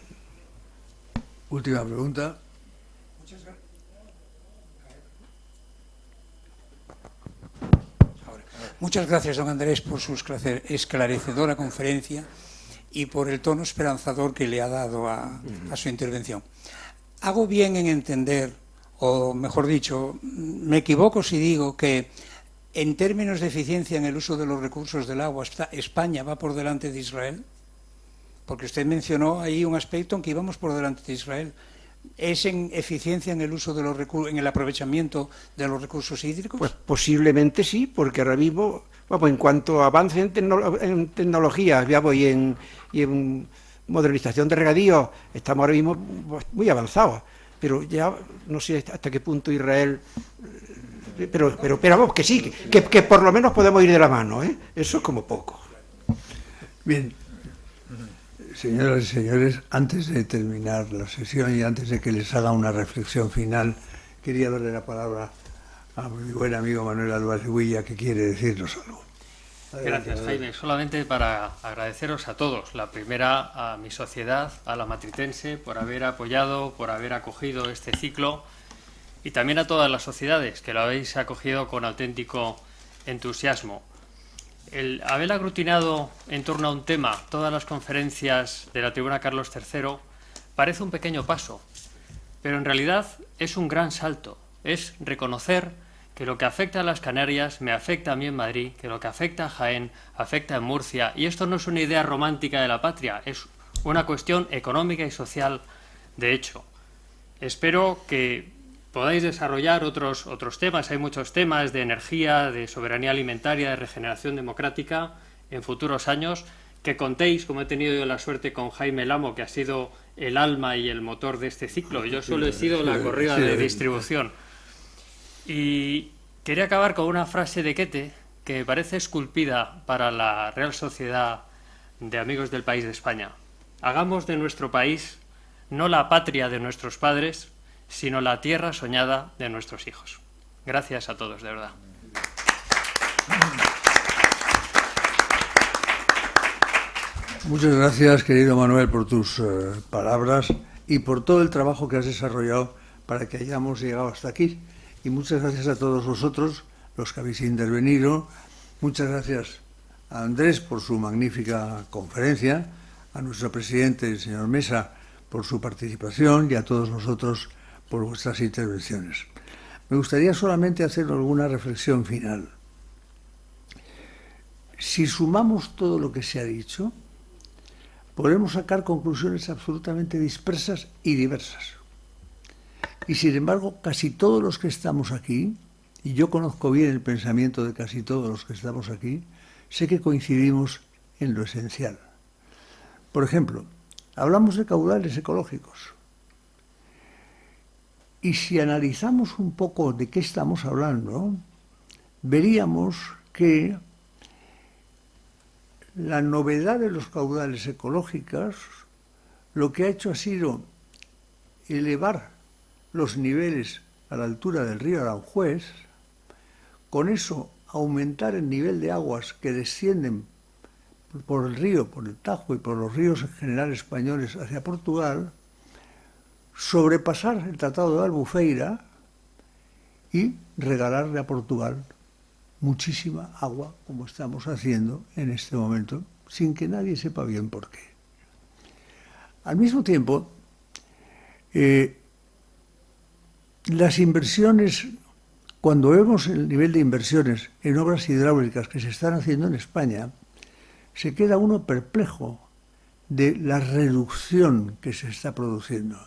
Última pregunta. Muchas gracias, don Andrés, por su esclarecedora conferencia y por el tono esperanzador que le ha dado a su intervención. Hago bien en entender, o mejor dicho, me equivoco si digo que en términos de eficiencia en el uso de los recursos del agua, España va por delante de Israel, porque usted mencionó ahí un aspecto en que íbamos por delante de Israel. ¿Es en eficiencia en el uso de los recursos, en el aprovechamiento de los recursos hídricos? Pues posiblemente sí, porque ahora mismo, vamos, en cuanto a avance en tecnología, y en modernización de regadío, estamos ahora mismo muy avanzados, pero ya no sé hasta qué punto Israel, pero vamos, que sí, que por lo menos podemos ir de la mano, ¿eh? Eso es como poco. Bien, señoras y señores, antes de terminar la sesión y antes de que les haga una reflexión final, quería darle la palabra a mi buen amigo Manuel Álvarez Huilla, que quiere decirnos algo. Gracias, Jaime. Solamente para agradeceros a todos. La primera, a mi sociedad, a la matritense, por haber apoyado, por haber acogido este ciclo, y también a todas las sociedades que lo habéis acogido con auténtico entusiasmo. El haber aglutinado en torno a un tema todas las conferencias de la Tribuna Carlos III parece un pequeño paso, pero en realidad es un gran salto. Es reconocer que lo que afecta a las Canarias me afecta a mí en Madrid, que lo que afecta a Jaén afecta en Murcia, y esto no es una idea romántica de la patria, es una cuestión económica y social de hecho. Espero que podáis desarrollar otros temas, hay muchos temas de energía, de soberanía alimentaria, de regeneración democrática en futuros años, que contéis, como he tenido yo la suerte con Jaime Lamo, que ha sido el alma y el motor de este ciclo. Yo solo he sido la corrida de distribución. Y quería acabar con una frase de Goethe que me parece esculpida para la Real Sociedad de Amigos del País de España. Hagamos de nuestro país no la patria de nuestros padres, sino la tierra soñada de nuestros hijos. Gracias a todos, de verdad. Muchas gracias, querido Manuel, por tus palabras y por todo el trabajo que has desarrollado para que hayamos llegado hasta aquí. Y muchas gracias a todos vosotros, los que habéis intervenido. Muchas gracias a Andrés por su magnífica conferencia, a nuestro presidente, el señor Mesa, por su participación y a todos vosotros por vuestras intervenciones. Me gustaría solamente hacer alguna reflexión final. Si sumamos todo lo que se ha dicho, podremos sacar conclusiones absolutamente dispersas y diversas. Y sin embargo, casi todos los que estamos aquí, y yo conozco bien el pensamiento de casi todos los que estamos aquí, sé que coincidimos en lo esencial. Por ejemplo, hablamos de caudales ecológicos. Y si analizamos un poco de qué estamos hablando, veríamos que la novedad de los caudales ecológicos lo que ha hecho ha sido elevar los niveles a la altura del río Aranjuez, con eso aumentar el nivel de aguas que descienden por el río, por el Tajo y por los ríos en general españoles hacia Portugal, sobrepasar el Tratado de Albufeira y regalarle a Portugal muchísima agua, como estamos haciendo en este momento, sin que nadie sepa bien por qué. Al mismo tiempo, las inversiones, cuando vemos el nivel de inversiones en obras hidráulicas que se están haciendo en España, se queda uno perplejo de la reducción que se está produciendo.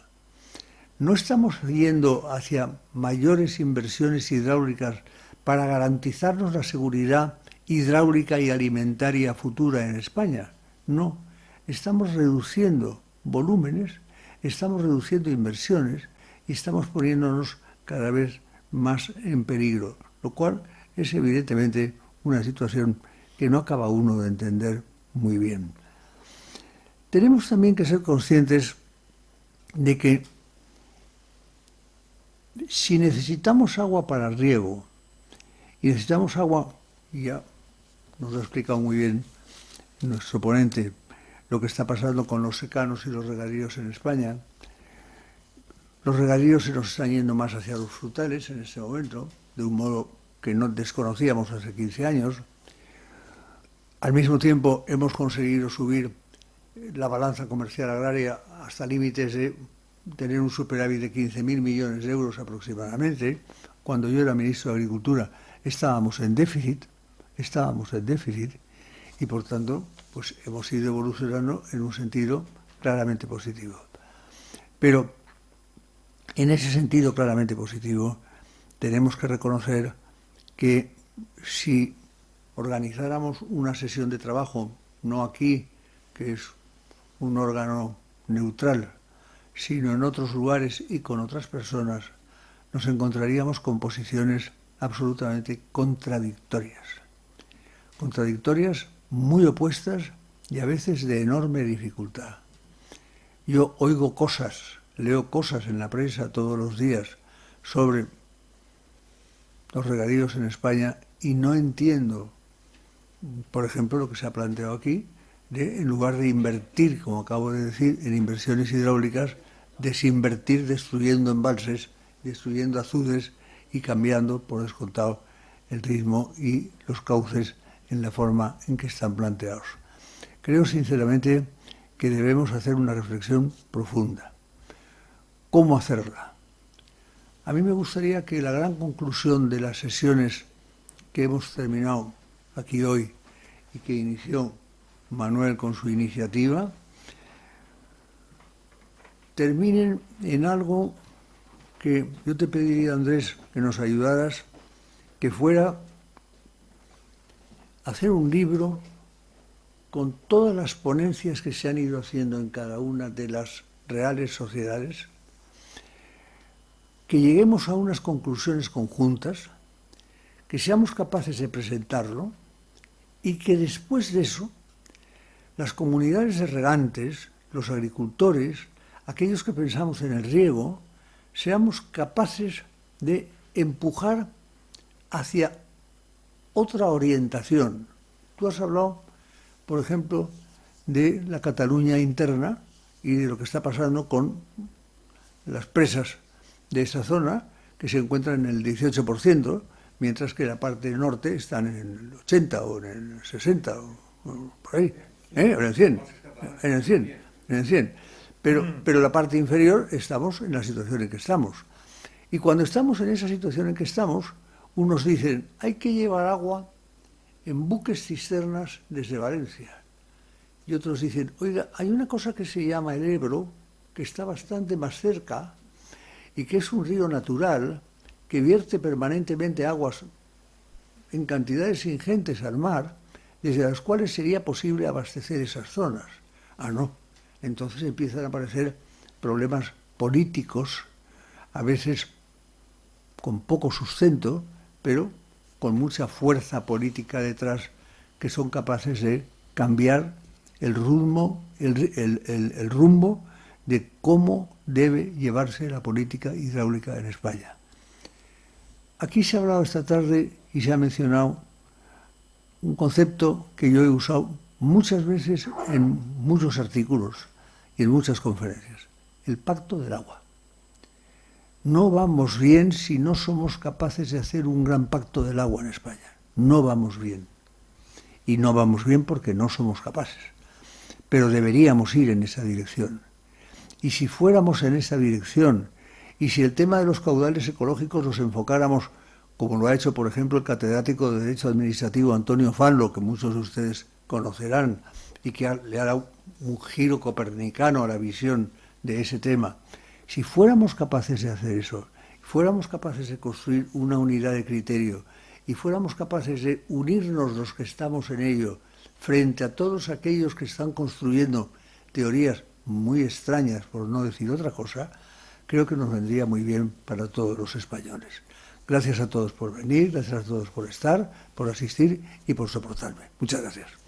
No estamos yendo hacia mayores inversiones hidráulicas para garantizarnos la seguridad hidráulica y alimentaria futura en España. No, estamos reduciendo volúmenes, estamos reduciendo inversiones y estamos poniéndonos cada vez más en peligro, lo cual es evidentemente una situación que no acaba uno de entender muy bien. Tenemos también que ser conscientes de que si necesitamos agua para el riego, y necesitamos agua, y ya nos lo ha explicado muy bien nuestro ponente, lo que está pasando con los secanos y los regadíos en España. Los regadíos se nos están yendo más hacia los frutales en este momento, de un modo que no desconocíamos hace 15 años. Al mismo tiempo hemos conseguido subir la balanza comercial agraria hasta límites de tener un superávit de 15.000 millones de euros aproximadamente. Cuando yo era ministro de Agricultura estábamos en déficit y por tanto pues hemos ido evolucionando en un sentido claramente positivo. Pero en ese sentido claramente positivo tenemos que reconocer que si organizáramos una sesión de trabajo, no aquí, que es un órgano neutral, sino en otros lugares y con otras personas, nos encontraríamos con posiciones absolutamente contradictorias. Contradictorias, muy opuestas y a veces de enorme dificultad. Yo oigo cosas, leo cosas en la prensa todos los días sobre los regadíos en España y no entiendo, por ejemplo, lo que se ha planteado aquí, de, en lugar de invertir, como acabo de decir, en inversiones hidráulicas, desinvertir destruyendo embalses, destruyendo azudes y cambiando, por descontado, el ritmo y los cauces en la forma en que están planteados. Creo sinceramente que debemos hacer una reflexión profunda. ¿Cómo hacerla? A mí me gustaría que la gran conclusión de las sesiones que hemos terminado aquí hoy y que inició Manuel con su iniciativa, terminen en algo que yo te pediría, Andrés, que nos ayudaras, que fuera hacer un libro con todas las ponencias que se han ido haciendo en cada una de las reales sociedades, que lleguemos a unas conclusiones conjuntas, que seamos capaces de presentarlo y que después de eso las comunidades de regantes, los agricultores, aquellos que pensamos en el riego, seamos capaces de empujar hacia otra orientación. Tú has hablado, por ejemplo, de la Cataluña interna y de lo que está pasando con las presas de esa zona, que se encuentran en el 18%, mientras que la parte norte están en el 80 o en el 60 o por ahí, en el 100, en el 100. Pero la parte inferior estamos en la situación en que estamos. Y cuando estamos en esa situación en que estamos, unos dicen, hay que llevar agua en buques cisternas desde Valencia. Y otros dicen, oiga, hay una cosa que se llama el Ebro, que está bastante más cerca y que es un río natural que vierte permanentemente aguas en cantidades ingentes al mar, desde las cuales sería posible abastecer esas zonas. Ah, no. Entonces empiezan a aparecer problemas políticos, a veces con poco sustento, pero con mucha fuerza política detrás, que son capaces de cambiar el rumbo, el rumbo de cómo debe llevarse la política hidráulica en España. Aquí se ha hablado esta tarde y se ha mencionado un concepto que yo he usado muchas veces en muchos artículos y en muchas conferencias, el pacto del agua. No vamos bien si no somos capaces de hacer un gran pacto del agua en España. No vamos bien. Y no vamos bien porque no somos capaces. Pero deberíamos ir en esa dirección. Y si fuéramos en esa dirección Y si el tema de los caudales ecológicos los enfocáramos, como lo ha hecho, por ejemplo, el catedrático de Derecho Administrativo Antonio Fanlo, que muchos de ustedes conocerán, y que le ha dado un giro copernicano a la visión de ese tema, si fuéramos capaces de hacer eso, fuéramos capaces de construir una unidad de criterio y fuéramos capaces de unirnos los que estamos en ello frente a todos aquellos que están construyendo teorías muy extrañas, por no decir otra cosa, creo que nos vendría muy bien para todos los españoles. Gracias a todos por venir, gracias a todos por estar, por asistir y por soportarme. Muchas gracias.